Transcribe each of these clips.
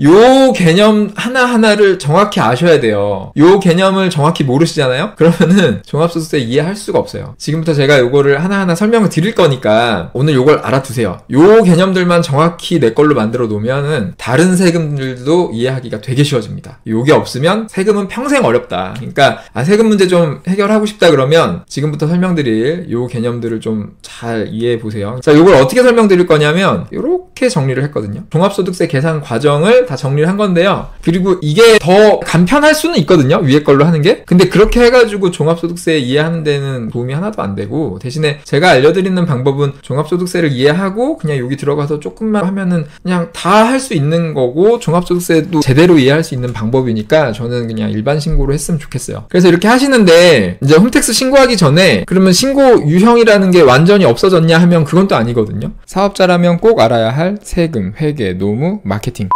요 개념 하나하나를 정확히 아셔야 돼요. 요 개념을 정확히 모르시잖아요? 그러면은 종합소득세 이해할 수가 없어요. 지금부터 제가 요거를 하나하나 설명을 드릴 거니까 오늘 요걸 알아두세요. 요 개념들만 정확히 내 걸로 만들어 놓으면은 다른 세금들도 이해하기가 되게 쉬워집니다. 요게 없으면 세금은 평생 어렵다. 그러니까 세금 문제 좀 해결하고 싶다 그러면 지금부터 설명드릴 요 개념들을 좀 잘 이해해 보세요. 자, 요걸 어떻게 설명드릴 거냐면 요렇게 정리를 했거든요. 종합소득세 계산 과정을 다 정리를 한 건데요. 그리고 이게 더 간편할 수는 있거든요. 위에 걸로 하는 게. 근데 그렇게 해가지고 종합소득세 이해하는 데는 도움이 하나도 안 되고 대신에 제가 알려드리는 방법은 종합소득세를 이해하고 그냥 여기 들어가서 조금만 하면은 그냥 다 할 수 있는 거고 종합소득세도 제대로 이해할 수 있는 방법이니까 저는 그냥 일반 신고로 했으면 좋겠어요. 그래서 이렇게 하시는데 이제 홈택스 신고하기 전에 그러면 신고 유형이라는 게 완전히 없어졌냐 하면 그건 또 아니거든요. 사업자라면 꼭 알아야 할 세금, 회계, 노무, 마케팅.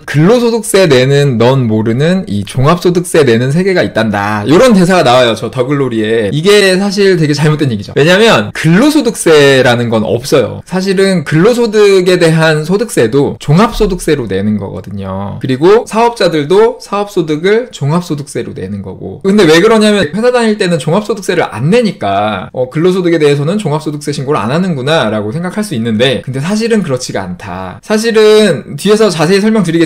근로소득세 내는 넌 모르는 이 종합소득세 내는 세계가 있단다. 이런 대사가 나와요. 저 더글로리에. 이게 사실 되게 잘못된 얘기죠. 왜냐면 근로소득세라는 건 없어요. 사실은 근로소득에 대한 소득세도 종합소득세로 내는 거거든요. 그리고 사업자들도 사업소득을 종합소득세로 내는 거고. 근데 왜 그러냐면 회사 다닐 때는 종합소득세를 안 내니까 근로소득에 대해서는 종합소득세 신고를 안 하는구나 라고 생각할 수 있는데 근데 사실은 그렇지가 않다. 사실은 뒤에서 자세히 설명드리겠지만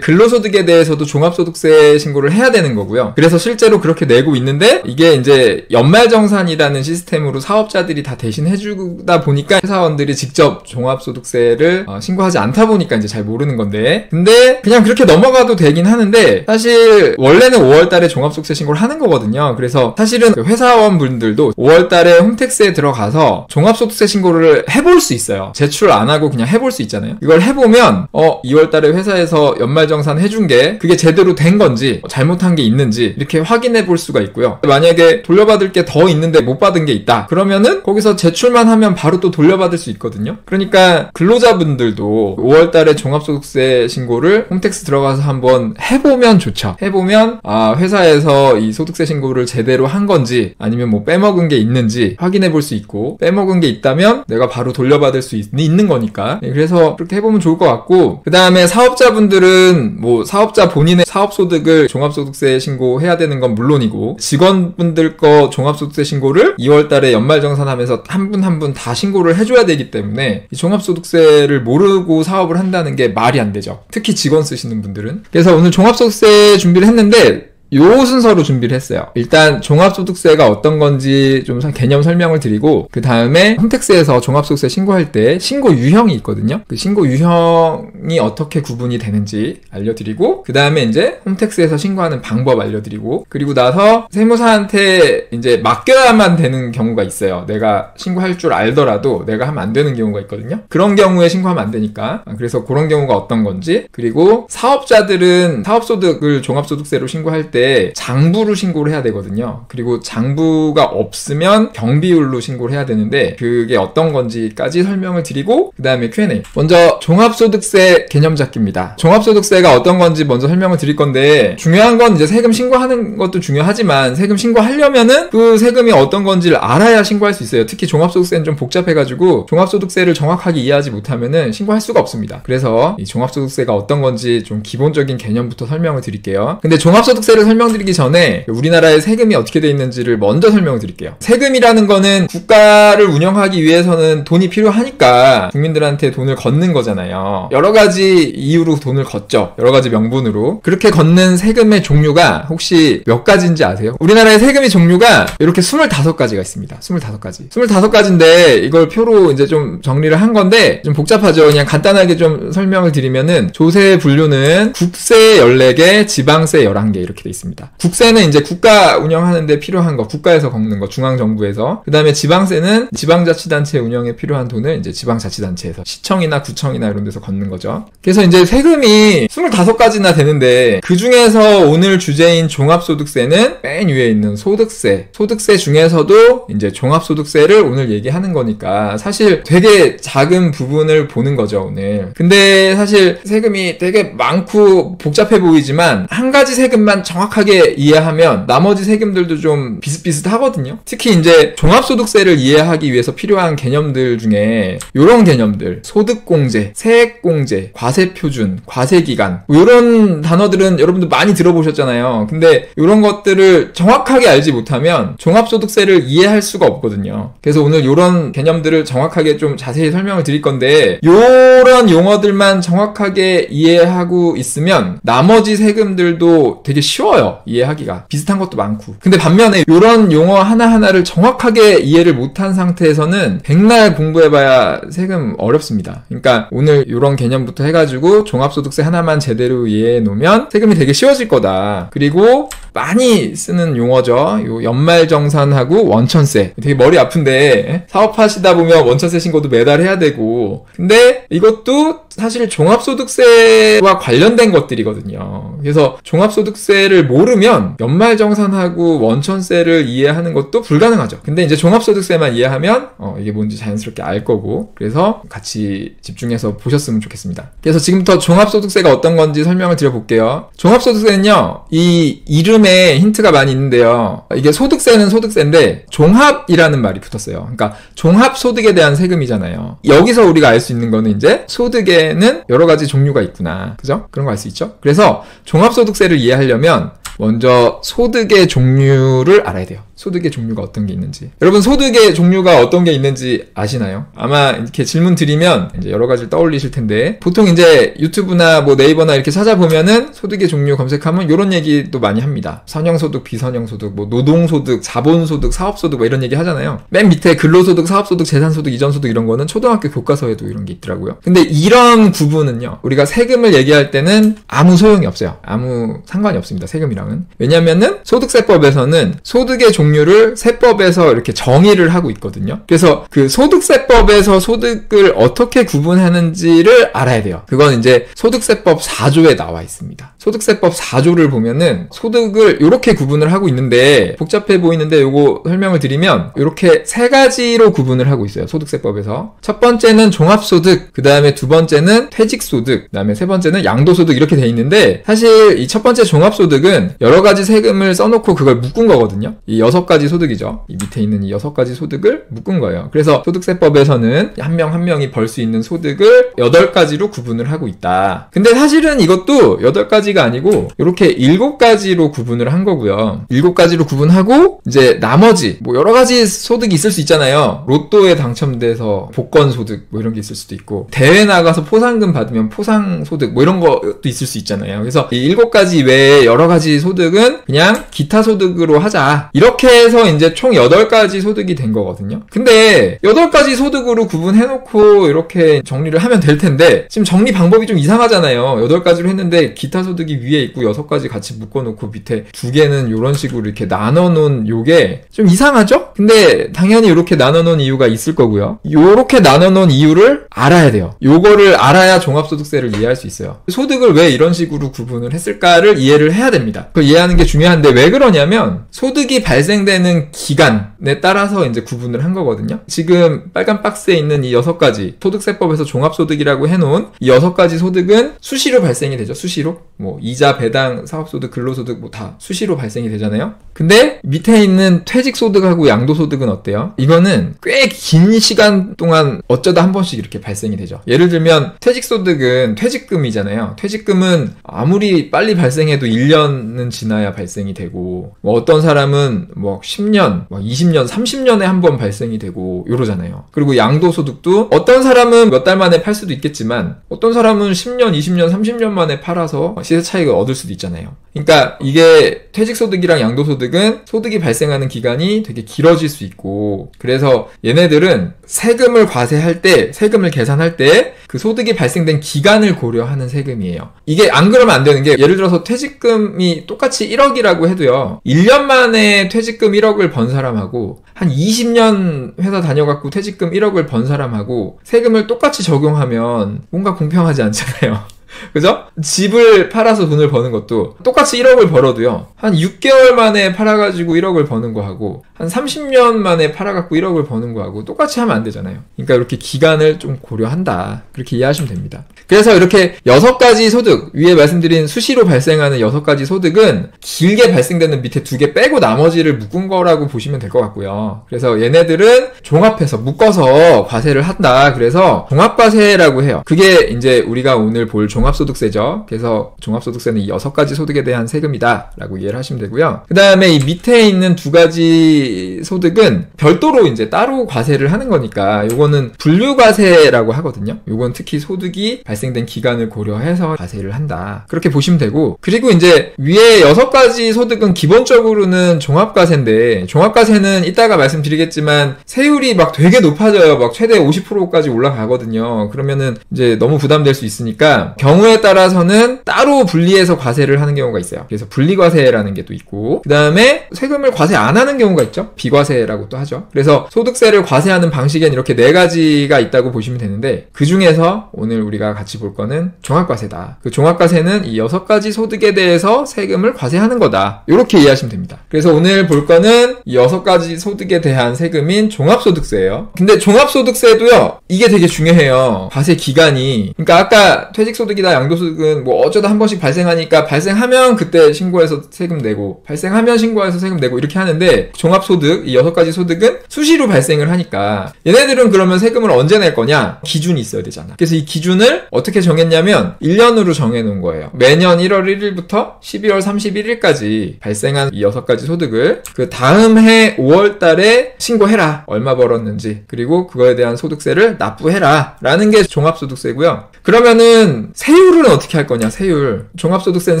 근로소득에 대해서도 종합소득세 신고를 해야 되는 거고요. 그래서 실제로 그렇게 내고 있는데 이게 이제 연말정산이라는 시스템으로 사업자들이 다 대신 해주다 보니까 회사원들이 직접 종합소득세를 신고하지 않다 보니까 이제 잘 모르는 건데 근데 그냥 그렇게 넘어가도 되긴 하는데 사실 원래는 5월달에 종합소득세 신고를 하는 거거든요. 그래서 사실은 그 회사원분들도 5월달에 홈택스에 들어가서 종합소득세 신고를 해볼 수 있어요. 제출 안 하고 그냥 해볼 수 있잖아요. 이걸 해보면 2월달에 회사에서 연말정산 해준 게 그게 제대로 된 건지 잘못한 게 있는지 이렇게 확인해 볼 수가 있고요. 만약에 돌려받을 게 더 있는데 못 받은 게 있다 그러면은 거기서 제출만 하면 바로 또 돌려받을 수 있거든요. 그러니까 근로자분들도 5월달에 종합소득세 신고를 홈택스 들어가서 한번 해보면 좋죠. 해보면 회사에서 이 소득세 신고를 제대로 한 건지 아니면 뭐 빼먹은 게 있는지 확인해 볼 수 있고 빼먹은 게 있다면 내가 바로 돌려받을 수 있는 거니까 그래서 그렇게 해보면 좋을 것 같고 그 다음에 사업자분들은 뭐 사업자 본인의 사업소득을 종합소득세 신고해야 되는 건 물론이고 직원분들 거 종합소득세 신고를 2월달에 연말정산하면서 한 분 한 분 다 신고를 해줘야 되기 때문에 이 종합소득세를 모르고 사업을 한다는 게 말이 안 되죠. 특히 직원 쓰시는 분들은. 그래서 오늘 종합소득세 준비를 했는데 요 순서로 준비를 했어요. 일단 종합소득세가 어떤 건지 좀 개념 설명을 드리고 그 다음에 홈택스에서 종합소득세 신고할 때 신고 유형이 있거든요. 그 신고 유형이 어떻게 구분이 되는지 알려드리고 그 다음에 이제 홈택스에서 신고하는 방법 알려드리고 그리고 나서 세무사한테 이제 맡겨야만 되는 경우가 있어요. 내가 신고할 줄 알더라도 내가 하면 안 되는 경우가 있거든요. 그런 경우에 신고하면 안 되니까 그래서 그런 경우가 어떤 건지 그리고 사업자들은 사업소득을 종합소득세로 신고할 때 장부로 신고를 해야 되거든요. 그리고 장부가 없으면 경비율로 신고를 해야 되는데 그게 어떤 건지까지 설명을 드리고 그 다음에 Q&A. 먼저 종합소득세 개념 잡기입니다. 종합소득세가 어떤 건지 먼저 설명을 드릴 건데 중요한 건 이제 세금 신고하는 것도 중요하지만 세금 신고하려면은 그 세금이 어떤 건지를 알아야 신고할 수 있어요. 특히 종합소득세는 좀 복잡해가지고 종합소득세를 정확하게 이해하지 못하면은 신고할 수가 없습니다. 그래서 이 종합소득세가 어떤 건지 좀 기본적인 개념부터 설명을 드릴게요. 근데 종합소득세를 설명드리기 전에 우리나라의 세금이 어떻게 되어 있는지를 먼저 설명을 드릴게요. 세금이라는 거는 국가를 운영하기 위해서는 돈이 필요하니까 국민들한테 돈을 걷는 거잖아요. 여러 가지 이유로 돈을 걷죠. 여러 가지 명분으로. 그렇게 걷는 세금의 종류가 혹시 몇 가지인지 아세요? 우리나라의 세금의 종류가 이렇게 25가지가 있습니다. 25가지. 25가지인데 이걸 표로 이제 좀 정리를 한 건데 좀 복잡하죠. 그냥 간단하게 좀 설명을 드리면은 조세 분류는 국세 14개, 지방세 11개 이렇게 돼 있습니다. 국세는 이제 국가 운영하는데 필요한 거, 국가에서 걷는 거, 중앙정부에서. 그 다음에 지방세는 지방자치단체 운영에 필요한 돈을 이제 지방자치단체에서, 시청이나 구청이나 이런 데서 걷는 거죠. 그래서 이제 세금이 25가지나 되는데, 그 중에서 오늘 주제인 종합소득세는 맨 위에 있는 소득세. 소득세 중에서도 이제 종합소득세를 오늘 얘기하는 거니까, 사실 되게 작은 부분을 보는 거죠, 오늘. 근데 사실 세금이 되게 많고 복잡해 보이지만, 한 가지 세금만 정확하게 정확하게 이해하면 나머지 세금들도 좀 비슷비슷하거든요. 특히 이제 종합소득세를 이해하기 위해서 필요한 개념들 중에 이런 개념들, 소득공제, 세액공제, 과세표준, 과세기간 이런 단어들은 여러분들 많이 들어보셨잖아요. 근데 이런 것들을 정확하게 알지 못하면 종합소득세를 이해할 수가 없거든요. 그래서 오늘 이런 개념들을 정확하게 좀 자세히 설명을 드릴 건데, 이런 용어들만 정확하게 이해하고 있으면 나머지 세금들도 되게 쉬워요. 이해하기가. 비슷한 것도 많고. 근데 반면에 이런 용어 하나하나를 정확하게 이해를 못한 상태에서는 백날 공부해봐야 세금 어렵습니다. 그러니까 오늘 이런 개념부터 해가지고 종합소득세 하나만 제대로 이해해 놓으면 세금이 되게 쉬워질 거다. 그리고 많이 쓰는 용어죠. 요 연말정산하고 원천세. 되게 머리 아픈데 사업하시다 보면 원천세 신고도 매달 해야 되고, 근데 이것도 사실 종합소득세와 관련된 것들이거든요. 그래서 종합소득세를 모르면 연말정산하고 원천세를 이해하는 것도 불가능하죠. 근데 이제 종합소득세만 이해하면 이게 뭔지 자연스럽게 알 거고, 그래서 같이 집중해서 보셨으면 좋겠습니다. 그래서 지금부터 종합소득세가 어떤 건지 설명을 드려볼게요. 종합소득세는요, 이 이름에 힌트가 많이 있는데요. 이게 소득세는 소득세인데 종합이라는 말이 붙었어요. 그러니까 종합소득에 대한 세금이잖아요. 여기서 우리가 알 수 있는 거는 이제 소득에는 여러 가지 종류가 있구나. 그죠? 그런 거 알 수 있죠? 그래서 종합소득세를 이해하려면 먼저 소득의 종류를 알아야 돼요. 소득의 종류가 어떤 게 있는지. 여러분, 소득의 종류가 어떤 게 있는지 아시나요? 아마 이렇게 질문 드리면 이제 여러 가지를 떠올리실 텐데, 보통 이제 유튜브나 뭐 네이버나 이렇게 찾아보면은 소득의 종류 검색하면 이런 얘기도 많이 합니다. 선형소득, 비선형소득, 뭐 노동소득, 자본소득, 사업소득 뭐 이런 얘기 하잖아요. 맨 밑에 근로소득, 사업소득, 재산소득, 이전소득 이런 거는 초등학교 교과서에도 이런 게 있더라고요. 근데 이런 구분은요, 우리가 세금을 얘기할 때는 아무 소용이 없어요. 아무 상관이 없습니다. 세금이랑은. 왜냐면은 소득세법에서는 소득의 종류를 세법에서 이렇게 정의를 하고 있거든요. 그래서 그 소득세법에서 소득을 어떻게 구분하는지를 알아야 돼요. 그건 이제 소득세법 4조에 나와 있습니다. 소득세법 4조를 보면은 소득을 이렇게 구분을 하고 있는데, 복잡해 보이는데 요거 설명을 드리면 이렇게 세 가지로 구분을 하고 있어요. 소득세법에서. 첫 번째는 종합소득, 그 다음에 두 번째는 퇴직소득, 그 다음에 세 번째는 양도소득 이렇게 돼 있는데, 사실 이 첫 번째 종합소득은 여러 가지 세금을 써놓고 그걸 묶은 거거든요. 이 6가지 소득이죠. 이 밑에 있는 이 6가지 소득을 묶은 거예요. 그래서 소득세법에서는 한 명 한 명이 벌 수 있는 소득을 8가지로 구분을 하고 있다. 근데 사실은 이것도 8가지가 아니고 이렇게 7가지로 구분을 한 거고요. 7가지로 구분하고 이제 나머지 뭐 여러 가지 소득이 있을 수 있잖아요. 로또에 당첨돼서 복권 소득 뭐 이런 게 있을 수도 있고, 대회 나가서 포상금 받으면 포상 소득 뭐 이런 것도 있을 수 있잖아요. 그래서 이 7가지 외에 여러 가지 소득은 그냥 기타 소득으로 하자. 이렇게 해서 이제 총 8가지 소득이 된 거거든요. 근데 8가지 소득으로 구분해놓고 이렇게 정리를 하면 될 텐데, 지금 정리 방법이 좀 이상하잖아요. 8가지로 했는데 기타 소득이 위에 있고 6가지 같이 묶어놓고 밑에 2개는 이런 식으로 이렇게 나눠놓은 요게 좀 이상하죠? 근데 당연히 이렇게 나눠놓은 이유가 있을 거고요. 요렇게 나눠놓은 이유를 알아야 돼요. 요거를 알아야 종합소득세를 이해할 수 있어요. 소득을 왜 이런 식으로 구분을 했을까를 이해를 해야 됩니다. 그걸 이해하는 게 중요한데, 왜 그러냐면 소득이 발생되는 기간에 따라서 이제 구분을 한 거거든요. 지금 빨간 박스에 있는 이 6가지 소득세법에서 종합소득이라고 해놓은 이 6가지 소득은 수시로 발생이 되죠. 수시로. 뭐 이자, 배당, 사업소득, 근로소득 뭐 다 수시로 발생이 되잖아요. 근데 밑에 있는 퇴직소득하고 양도소득은 어때요? 이거는 꽤 긴 시간 동안 어쩌다 한 번씩 이렇게 발생이 되죠. 예를 들면 퇴직소득은 퇴직금이잖아요. 퇴직금은 아무리 빨리 발생해도 1년은 지나야 발생이 되고, 뭐 어떤 사람은 뭐 10년, 뭐 20년, 30년에 한 번 발생이 되고 이러잖아요. 그리고 양도소득도 어떤 사람은 몇 달 만에 팔 수도 있겠지만 어떤 사람은 10년, 20년, 30년 만에 팔아서 시세 차익을 얻을 수도 있잖아요. 그러니까 이게 퇴직소득이랑 양도소득은 소득이 발생하는 기간이 되게 길어질 수 있고, 그래서 얘네들은 세금을 과세할 때, 세금을 계산할 때 그 소득이 발생된 기간을 고려하는 세금이에요. 이게 안 그러면 안 되는 게, 예를 들어서 퇴직금이 똑같이 1억이라고 해도요, 1년 만에 퇴직금 1억을 번 사람하고 한 20년 회사 다녀갖고 퇴직금 1억을 번 사람하고 세금을 똑같이 적용하면 뭔가 공평하지 않잖아요. 그죠? 집을 팔아서 돈을 버는 것도 똑같이 1억을 벌어도요. 한 6개월 만에 팔아가지고 1억을 버는 거하고 한 30년 만에 팔아갖고 1억을 버는 거하고 똑같이 하면 안 되잖아요. 그러니까 이렇게 기간을 좀 고려한다. 그렇게 이해하시면 됩니다. 그래서 이렇게 6가지 소득, 위에 말씀드린 수시로 발생하는 6가지 소득은 길게 발생되는 밑에 2개 빼고 나머지를 묶은 거라고 보시면 될 것 같고요. 그래서 얘네들은 종합해서 묶어서 과세를 한다. 그래서 종합과세라고 해요. 그게 이제 우리가 오늘 볼 종합소득세죠. 그래서 종합소득세는 이 6가지 소득에 대한 세금이다 라고 이해를 하시면 되고요. 그 다음에 이 밑에 있는 2가지 소득은 별도로 이제 따로 과세를 하는 거니까 요거는 분류과세라고 하거든요. 요건 특히 소득이 발생된 기간을 고려해서 과세를 한다. 그렇게 보시면 되고, 그리고 이제 위에 6가지 소득은 기본적으로는 종합과세인데, 종합과세는 이따가 말씀드리겠지만 세율이 막 되게 높아져요. 막 최대 50%까지 올라가거든요. 그러면은 이제 너무 부담될 수 있으니까 경우에 따라서는 따로 분리해서 과세를 하는 경우가 있어요. 그래서 분리과세라는 게 또 있고, 그 다음에 세금을 과세 안 하는 경우가 있죠. 비과세라고 또 하죠. 그래서 소득세를 과세하는 방식엔 이렇게 4가지가 있다고 보시면 되는데, 그 중에서 오늘 우리가 같이 볼 거는 종합과세다. 그 종합과세는 이 6가지 소득에 대해서 세금을 과세하는 거다. 이렇게 이해하시면 됩니다. 그래서 오늘 볼 거는 이 6가지 소득에 대한 세금인 종합소득세예요. 근데 종합소득세도요, 이게 되게 중요해요. 과세 기간이. 그러니까 아까 퇴직소득이나 양도소득은 뭐 어쩌다 한 번씩 발생하니까 발생하면 그때 신고해서 세금 내고, 발생하면 신고해서 세금 내고 이렇게 하는데, 종합소득, 이 6가지 소득은 수시로 발생을 하니까 얘네들은 그러면 세금을 언제 낼 거냐? 기준이 있어야 되잖아. 그래서 이 기준을 어떻게 정했냐면 1년으로 정해놓은 거예요. 매년 1월 1일부터 12월 31일까지 발생한 이 6가지 소득을 그 다음 해 5월 달에 신고해라. 얼마 벌었는지. 그리고 그거에 대한 소득세를 납부해라. 라는 게 종합소득세고요. 그러면은 세율은 어떻게 할 거냐? 세율. 종합소득세는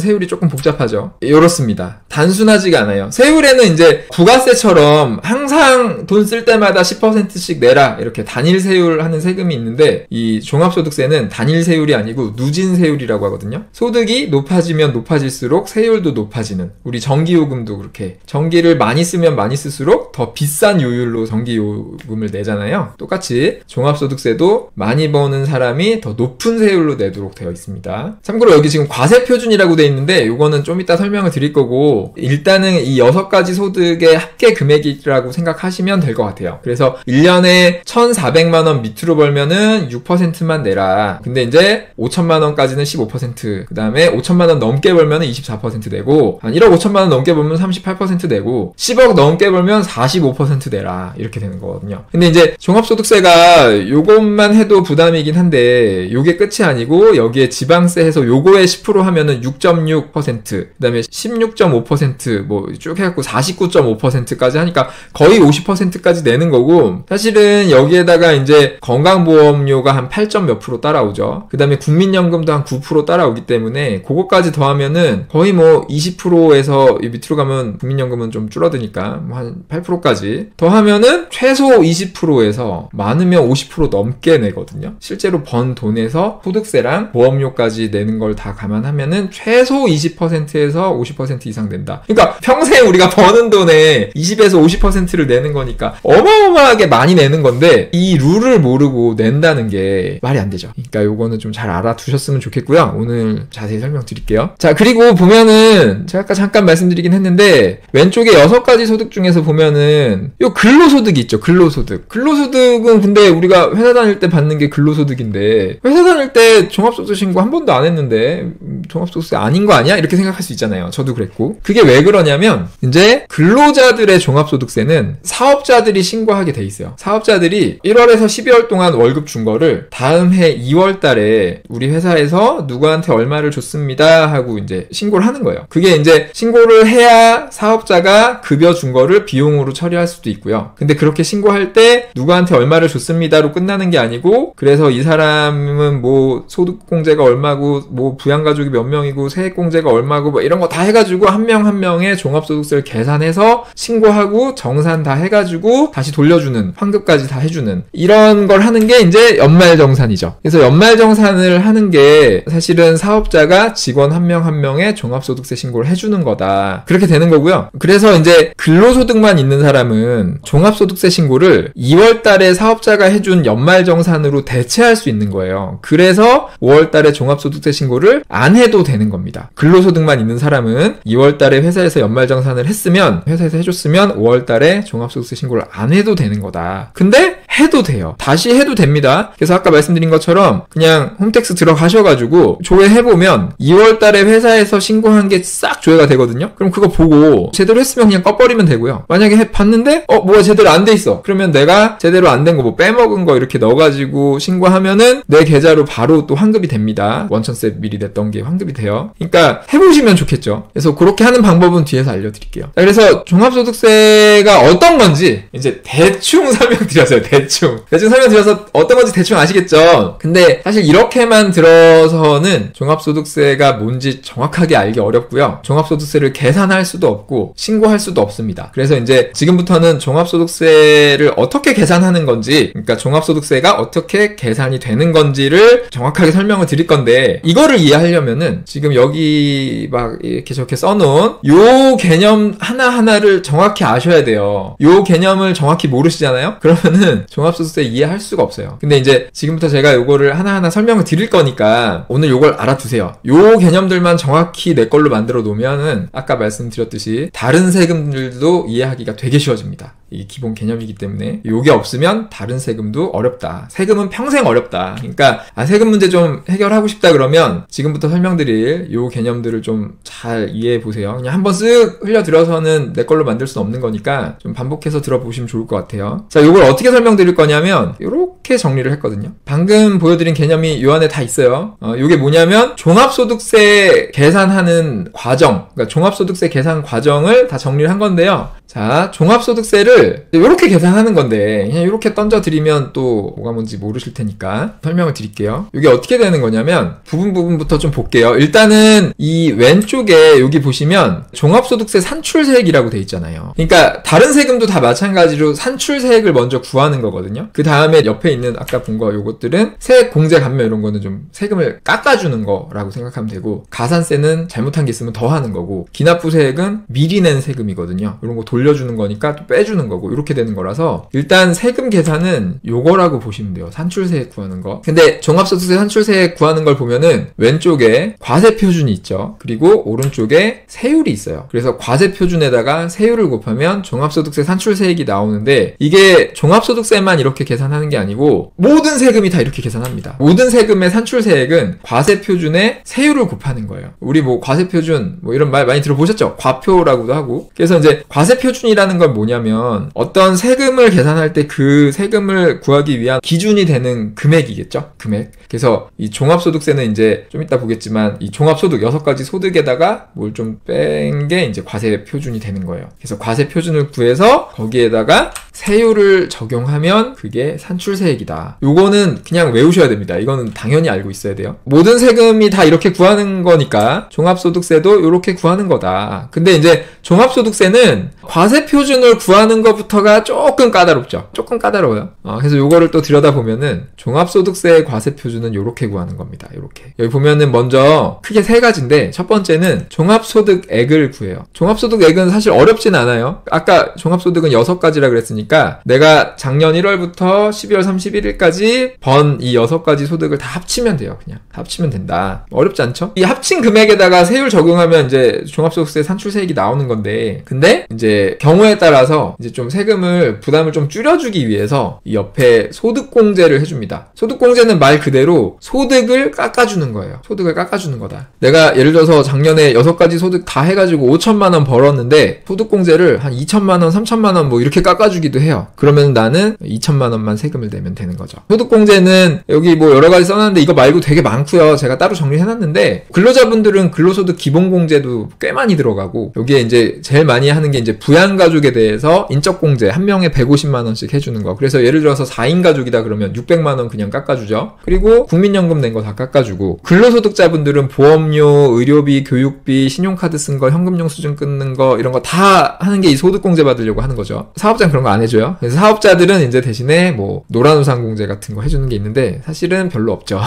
세율이 조금 복잡하죠. 이렇습니다. 단순하지가 않아요. 세율에는 이제 부가세처럼 항상 돈 쓸 때마다 10%씩 내라. 이렇게 단일 세율 하는 세금이 있는데, 이 종합소득세는 단일 세율이 아니고 누진 세율이라고 하거든요. 소득이 높아지면 높아질수록 세율도 높아지는, 우리 전기요금도 그렇게 전기를 많이 쓰면 많이 쓸수록 더 비싼 요율로 전기요금을 내잖아요. 똑같이 종합소득세도 많이 버는 사람이 더 높은 세율로 내도록 되어 있습니다. 참고로 여기 지금 과세표준이라고 되어 있는데 요거는 좀 이따 설명을 드릴 거고, 일단은 이 6가지 소득의 합계 금액이라고 생각하시면 될 것 같아요. 그래서 1년에 1,400만원 밑으로 벌면은 6%만 내라. 근데 이제 5천만원까지는 15%, 그 다음에 5천만원 넘게 벌면 24% 내고, 한 1억 5천만원 넘게 벌면 38% 내고, 10억 넘게 벌면 45% 내라. 이렇게 되는 거거든요. 근데 이제 종합소득세가 요것만 해도 부담이긴 한데, 요게 끝이 아니고 여기에 지방세 해서 요거에 10% 하면은 6.6%, 그 다음에 16.5% 뭐 쭉 해갖고 49.5%까지 하니까 거의 50%까지 내는 거고, 사실은 여기에다가 이제 건강보험료가 한 8점 몇 프로 따라오죠. 그 다음에 국민연금도 한 9% 따라오기 때문에 그거까지 더하면은 거의 뭐 20%에서 밑으로 가면 국민연금은 좀 줄어드니까 뭐 한 8%까지 더하면은 최소 20%에서 많으면 50% 넘게 내거든요. 실제로 번 돈에서 소득세랑 보험료까지 내는 걸 다 감안하면은 최소 20%에서 50% 이상 낸다. 그러니까 평생 우리가 버는 돈의 20에서 50%를 내는 거니까 어마어마하게 많이 내는 건데, 이 룰을 모르고 낸다는 게 말이 안 되죠. 그러니까 요거는 좀 잘 알아두셨으면 좋겠고요. 오늘 자세히 설명드릴게요. 자, 그리고 보면은 제가 아까 잠깐 말씀드리긴 했는데, 왼쪽에 6가지 소득 중에서 보면은 요 근로소득이 있죠. 근로소득. 근로소득은 근데 우리가 회사 다닐 때 받는 게 근로소득인데, 회사 다닐 때 종합소득 신고 한 번도 안 했는데 종합소득세 아닌 거 아니야? 이렇게 생각할 수 있잖아요. 저도 그랬고. 그게 왜 그러냐면, 이제 근로자들의 종합소득세는 사업자들이 신고하게 돼 있어요. 사업자들이 1월에서 12월 동안 월급 준 거를 다음 해 2월 달에 우리 회사에서 누구한테 얼마를 줬습니다 하고 이제 신고를 하는 거예요. 그게 이제 신고를 해야 사업자가 급여 준 거를 비용으로 처리할 수도 있고요. 근데 그렇게 신고할 때 누구한테 얼마를 줬습니다로 끝나는 게 아니고, 그래서 이 사람은 뭐 소득공제가 얼마고 뭐 부양가족이 몇 명이고 세액공제가 얼마고 뭐 이런 거 다 해가지고 한 명 한 명의 종합소득세를 계산해서 신고하고 정산 다 해가지고 다시 돌려주는, 환급까지 다 해주는 이런 걸 하는 게 이제 연말정산이죠. 그래서 연말정산을 하는 게 사실은 사업자가 직원 한 명 한 명의 종합소득세 신고를 해주는 거다. 그렇게 되는 거고요. 그래서 이제 근로소득만 있는 사람은 종합소득세 신고를 2월 달에 사업자가 해준 연말정산으로 대체할 수 있는 거예요. 그래서 5월 2월달에 종합소득세 신고를 안 해도 되는 겁니다. 근로소득만 있는 사람은 2월달에 회사에서 연말정산을 했으면, 회사에서 해줬으면 5월달에 종합소득세 신고를 안 해도 되는 거다. 근데 해도 돼요. 다시 해도 됩니다. 그래서 아까 말씀드린 것처럼 그냥 홈택스 들어가셔가지고 조회해보면 2월달에 회사에서 신고한 게 싹 조회가 되거든요. 그럼 그거 보고 제대로 했으면 그냥 꺼버리면 되고요. 만약에 봤는데 뭐가 제대로 안 돼 있어. 그러면 내가 제대로 안 된 거, 뭐 빼먹은 거 이렇게 넣어가지고 신고하면은 내 계좌로 바로 또 환급이 됩니다. 원천세 미리 냈던 게 환급이 돼요. 그러니까 해보시면 좋겠죠. 그래서 그렇게 하는 방법은 뒤에서 알려드릴게요. 자, 그래서 종합소득세가 어떤 건지 이제 대충 설명드렸어요. 대충 설명드려서 어떤 건지 대충 아시겠죠? 근데 사실 이렇게만 들어서는 종합소득세가 뭔지 정확하게 알기 어렵고요. 종합소득세를 계산할 수도 없고 신고할 수도 없습니다. 그래서 이제 지금부터는 종합소득세를 어떻게 계산하는 건지, 그러니까 종합소득세가 어떻게 계산이 되는 건지를 정확하게 설명을 드릴 건데, 이거를 이해하려면은 지금 여기 막 이렇게 저렇게 써놓은 요 개념 하나하나를 정확히 아셔야 돼요. 요 개념을 정확히 모르시잖아요? 그러면은 종합소득세 이해할 수가 없어요. 근데 이제 지금부터 제가 요거를 하나하나 설명을 드릴 거니까 오늘 요걸 알아두세요. 요 개념들만 정확히 내 걸로 만들어 놓으면은 아까 말씀드렸듯이 다른 세금들도 이해하기가 되게 쉬워집니다. 이게 기본 개념이기 때문에 요게 없으면 다른 세금도 어렵다. 세금은 평생 어렵다. 그러니까 세금 문제 좀 해결하고 싶다 그러면 지금부터 설명드릴 요 개념들을 좀 잘 이해해 보세요. 그냥 한번 쓱 흘려들어서는 내 걸로 만들 수는 없는 거니까 좀 반복해서 들어보시면 좋을 것 같아요. 자, 요걸 어떻게 설명드릴 거냐면 요렇게 정리를 했거든요. 방금 보여드린 개념이 요 안에 다 있어요. 요게 뭐냐면 종합소득세 계산하는 과정, 그러니까 종합소득세 계산 과정을 다 정리를 한 건데요. 자, 종합소득세를 이렇게 계산하는 건데 그냥 이렇게 던져드리면 또 뭐가 뭔지 모르실 테니까 설명을 드릴게요. 이게 어떻게 되는 거냐면 부분부터 좀 볼게요. 일단은 이 왼쪽에 여기 보시면 종합소득세 산출세액이라고 돼 있잖아요. 그러니까 다른 세금도 다 마찬가지로 산출세액을 먼저 구하는 거거든요. 그 다음에 옆에 있는 아까 본 거 요것들은 세액 공제 감면 이런 거는 좀 세금을 깎아주는 거라고 생각하면 되고, 가산세는 잘못한 게 있으면 더 하는 거고, 기납부세액은 미리 낸 세금이거든요. 이런 거 돌려주는 거니까 또 빼주는 거고, 이렇게 되는 거라서 일단 세금 계산은 요거라고 보시면 돼요. 산출세액 구하는 거. 근데 종합소득세 산출세액 구하는 걸 보면은 왼쪽에 과세표준이 있죠. 그리고 오른쪽에 세율이 있어요. 그래서 과세표준에다가 세율을 곱하면 종합소득세 산출세액이 나오는데, 이게 종합소득세만 이렇게 계산하는 게 아니고 모든 세금이 다 이렇게 계산합니다. 모든 세금의 산출세액은 과세표준에 세율을 곱하는 거예요. 우리 뭐 과세표준 뭐 이런 말 많이 들어보셨죠? 과표라고도 하고. 그래서 이제 과세표준이라는 건 뭐냐면 어떤 세금을 계산할 때 그 세금을 구하기 위한 기준이 되는 금액이겠죠? 금액. 그래서 이 종합소득세는 이제 좀 이따 보겠지만 이 종합소득 6가지 소득에다가 뭘 좀 뺀 게 이제 과세표준이 되는 거예요. 그래서 과세표준을 구해서 거기에다가 세율을 적용하면 그게 산출세액이다. 요거는 그냥 외우셔야 됩니다. 이거는 당연히 알고 있어야 돼요. 모든 세금이 다 이렇게 구하는 거니까 종합소득세도 이렇게 구하는 거다. 근데 이제 종합소득세는 과세표준을 구하는 것부터가 조금 까다롭죠. 조금 까다로워요. 그래서 요거를 또 들여다보면은 종합소득세의 과세표준은 요렇게 구하는 겁니다. 요렇게. 여기 보면은 먼저 크게 3가지인데 첫 번째는 종합소득액을 구해요. 종합소득액은 사실 어렵진 않아요. 아까 종합소득은 6가지라 그랬으니까 내가 작년 1월부터 12월 31일까지 번 이 6가지 소득을 다 합치면 돼요. 그냥 합치면 된다. 어렵지 않죠? 이 합친 금액에다가 세율 적용하면 이제 종합소득세 산출세액이 나오는 건데, 근데 이제 경우에 따라서 이제 좀 세금을 부담을 좀 줄여주기 위해서 이 옆에 소득공제를 해줍니다. 소득공제는 말 그대로 소득을 깎아주는 거예요. 소득을 깎아주는 거다. 내가 예를 들어서 작년에 6가지 소득 다 해가지고 5천만 원 벌었는데 소득공제를 한 2천만 원, 3천만 원 뭐 이렇게 깎아주기도 해요. 그러면 나는 2천만 원만 세금을 내면 되는 거죠. 소득공제는 여기 뭐 여러 가지 써놨는데 이거 말고 되게 많고요. 제가 따로 정리해놨는데, 근로자분들은 근로소득 기본공제도 꽤 많이 들어가고, 여기에 이제 제일 많이 하는 게 이제 부양가족에 대해서 인적공제 한 명에 150만 원씩 해주는 거. 그래서 예를 들어서 4인 가족이다 그러면 600만 원 그냥 깎아주죠. 그리고 국민연금 낸 거 다 깎아주고, 근로소득자분들은 보험료, 의료비, 교육비, 신용카드 쓴 거, 현금용 수준 끊는 거 이런 거 다 하는 게 이 소득공제 받으려고 하는 거죠. 사업자는 그런 거 안 해줘. 해줘요. 그래서 사업자들은 이제 대신에 뭐 노란우산공제 같은 거 해주는 게 있는데 사실은 별로 없죠.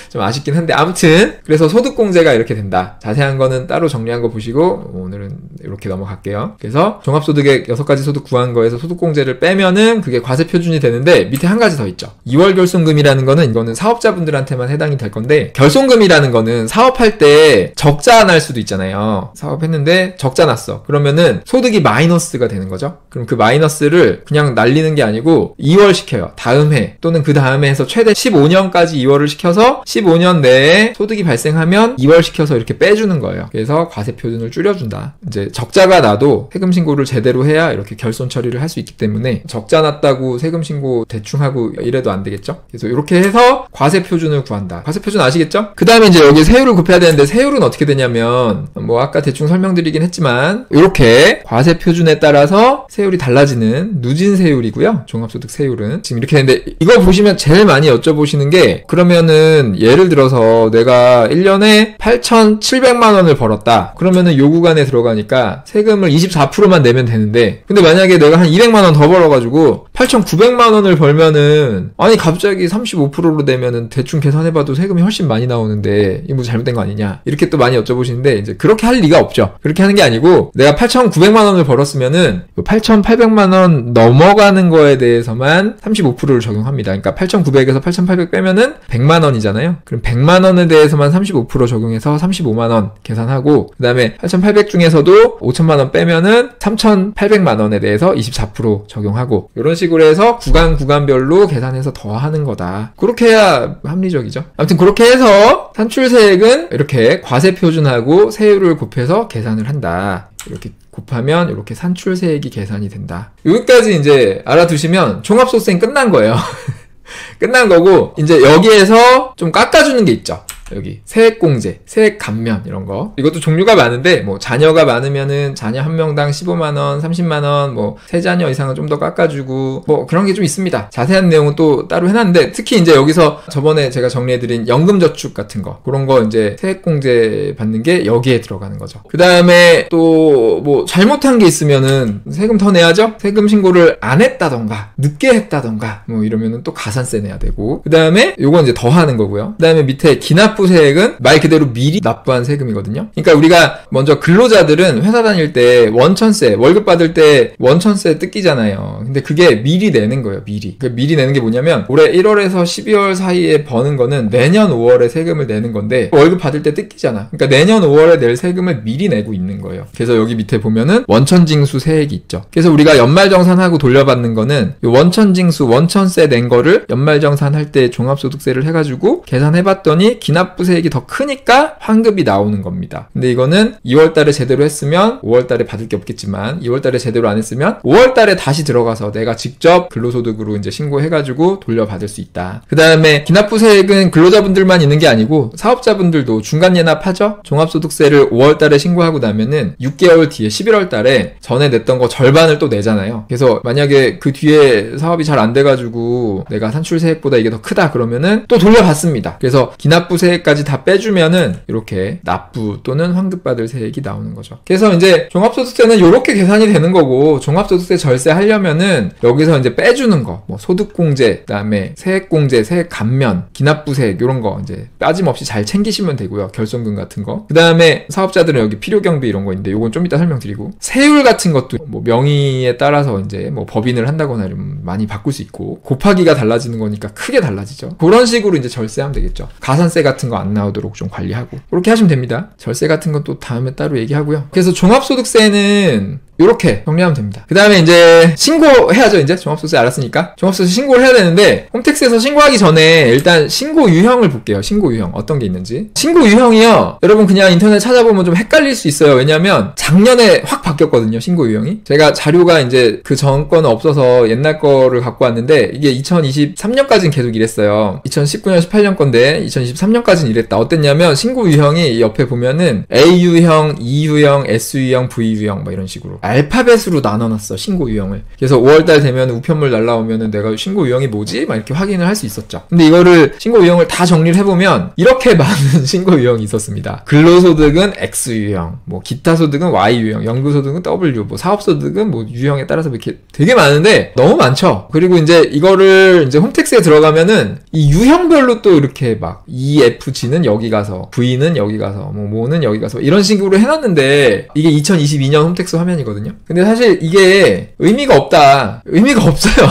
좀 아쉽긴 한데 아무튼 그래서 소득공제가 이렇게 된다. 자세한 거는 따로 정리한 거 보시고 오늘은 이렇게 넘어갈게요. 그래서 종합소득의 6가지 소득 구한 거에서 소득공제를 빼면은 그게 과세표준이 되는데 밑에 한 가지 더 있죠. 2월 결손금이라는 거는 이거는 사업자분들한테만 해당이 될 건데 결손금이라는 거는 사업할 때 적자 날 수도 있잖아요. 사업했는데 적자 났어. 그러면은 소득이 마이너스가 되는 거죠. 그럼 그 마이너스를 그냥 날리는 게 아니고 2월 시켜요. 다음 해 또는 그 다음에 해서 최대 15년까지 2월을 시켜서 15년 내에 소득이 발생하면 2월 시켜서 이렇게 빼주는 거예요. 그래서 과세표준을 줄여준다. 이제 적자가 나도 세금 신고를 제대로 해야 이렇게 결손 처리를 할 수 있기 때문에 적자 났다고 세금 신고 대충 하고 이래도 안 되겠죠. 그래서 이렇게 해서 과세표준을 구한다. 과세표준 아시겠죠? 그 다음에 이제 여기 세율을 곱해야 되는데 세율은 어떻게 되냐면 뭐 아까 대충 설명드리긴 했지만 이렇게 과세표준에 따라서 세율이 달라지는 누진세율이고요. 종합소득세율은 지금 이렇게 되는데 이거 보시면 제일 많이 여쭤보시는 게 그러면은 예를 들어서 내가 1년에 8,700만 원을 벌었다. 그러면은 요 구간에 들어가니까 세금을 24%만 내면 되는데 근데 만약에 내가 한 200만 원 더 벌어가지고 8,900만 원을 벌면은 아니 갑자기 35%로 내면은 대충 계산해봐도 세금이 훨씬 많이 나오는데 이거 뭐 잘못된 거 아니냐 이렇게 또 많이 여쭤보시는데 이제 그렇게 할 리가 없죠. 그렇게 하는 게 아니고 내가 8,900만 원을 벌었으면은 8,800만 원 넘어가는 거에 대해서만 35%를 적용합니다. 그러니까 8,900에서 8,800 빼면은 100만 원이잖아요. 그럼 100만 원에 대해서만 35% 적용해서 35만 원 계산하고 그 다음에 8,800 중에서도 5천만 원 빼면은 3,800만 원에 대해서 24% 적용하고 이런 식으로 해서 구간별로 계산해서 더하는 거다. 그렇게 해야 합리적이죠. 아무튼 그렇게 해서 산출세액은 이렇게 과세표준하고 세율을 곱해서 계산을 한다. 이렇게 곱하면 이렇게 산출세액이 계산이 된다. 여기까지 이제 알아두시면 종합소득세는 끝난 거예요. 끝난 거고 이제 여기에서 좀 깎아주는 게 있죠. 여기 세액공제, 세액감면 이런 거 이것도 종류가 많은데 뭐 자녀가 많으면은 자녀 한 명당 15만원, 30만원 뭐 3자녀 이상은 좀 더 깎아주고 뭐 그런 게 좀 있습니다. 자세한 내용은 또 따로 해놨는데 특히 이제 여기서 저번에 제가 정리해드린 연금저축 같은 거 그런 거 이제 세액공제 받는 게 여기에 들어가는 거죠. 그 다음에 또 뭐 잘못한 게 있으면은 세금 더 내야죠. 세금 신고를 안 했다던가 늦게 했다던가 뭐 이러면은 또 가산세 내야 되고 그 다음에 요건 이제 더 하는 거고요. 그 다음에 밑에 기납부세액은 말 그대로 미리 납부한 세금이거든요. 그러니까 우리가 먼저 근로자들은 회사 다닐 때 원천세 월급 받을 때 원천세 뜯기잖아요. 근데 그게 미리 내는 거예요. 미리. 그 미리 내는 게 뭐냐면 올해 1월에서 12월 사이에 버는 거는 내년 5월에 세금을 내는 건데 월급 받을 때 뜯기잖아. 그러니까 내년 5월에 낼 세금을 미리 내고 있는 거예요. 그래서 여기 밑에 보면은 원천징수 세액이 있죠. 그래서 우리가 연말정산하고 돌려받는 거는 이 원천징수 원천세 낸 거를 연말정산할 때 종합소득세를 해가지고 계산해봤더니 기납부세액이 더 크니까 환급이 나오는 겁니다. 근데 이거는 2월달에 제대로 했으면 5월달에 받을 게 없겠지만 2월달에 제대로 안 했으면 5월달에 다시 들어가서 내가 직접 근로소득으로 이제 신고해가지고 돌려받을 수 있다. 그 다음에 기납부세액은 근로자분들만 있는 게 아니고 사업자분들도 중간예납하죠. 종합소득세를 5월달에 신고하고 나면은 6개월 뒤에 11월달에 전에 냈던 거 절반을 또 내잖아요. 그래서 만약에 그 뒤에 사업이 잘 안 돼가지고 내가 산출세액보다 이게 더 크다 그러면은 또 돌려받습니다. 그래서 기납부세액까지 다 빼주면은 이렇게 납부 또는 환급받을 세액이 나오는 거죠. 그래서 이제 종합소득세는 이렇게 계산이 되는 거고 종합소득세 절세하려면은 여기서 이제 빼주는 거, 뭐 소득공제, 그다음에 세액공제, 세액감면, 기납부세액 이런 거 이제 빠짐없이 잘 챙기시면 되고요. 결손금 같은 거. 그다음에 사업자들은 여기 필요경비 이런 거 있는데 요건 좀 이따 설명드리고 세율 같은 것도 뭐 명의에 따라서 이제 뭐 법인을 한다거나 이러면 많이 바꿀 수 있고 곱하기가 달라지는 거니까 크게 달라지죠. 그런 식으로 이제 절세하면 되겠죠. 가산세 같은 거 안 나오도록 좀 관리하고 그렇게 하시면 됩니다. 절세 같은 건 또 다음에 따로 얘기하고요. 그래서 종합소득세는 요렇게 정리하면 됩니다. 그 다음에 이제 신고해야죠. 이제 종합소득세 알았으니까 종합소득세 신고를 해야 되는데 홈택스에서 신고하기 전에 일단 신고 유형을 볼게요. 신고 유형 어떤 게 있는지. 신고 유형이요, 여러분 그냥 인터넷 찾아보면 좀 헷갈릴 수 있어요. 왜냐면 작년에 확 바뀌었거든요. 신고 유형이. 제가 자료가 이제 그 전 거는 없어서 옛날 거를 갖고 왔는데 이게 2023년까지는 계속 이랬어요. 2019년 18년 건데 2023년까지는 이랬다. 어땠냐면 신고 유형이 옆에 보면은 A 유형, E 유형, S 유형, V 유형 뭐 이런 식으로 알파벳으로 나눠놨어, 신고 유형을. 그래서 5월달 되면 우편물 날라오면은 내가 신고 유형이 뭐지? 막 이렇게 확인을 할 수 있었죠. 근데 이거를 신고 유형을 다 정리를 해보면 이렇게 많은 신고 유형이 있었습니다. 근로소득은 X 유형, 뭐 기타 소득은 Y 유형, 연구소득은 W, 뭐 사업소득은 뭐 유형에 따라서 이렇게 되게 많은데 너무 많죠. 그리고 이제 이거를 이제 홈택스에 들어가면은 이 유형별로 또 이렇게 막 EFG는 여기 가서, V는 여기 가서, 뭐는 여기 가서 이런 식으로 해놨는데 이게 2022년 홈택스 화면이거든요. 근데 사실 이게 의미가 없다. 의미가 없어요.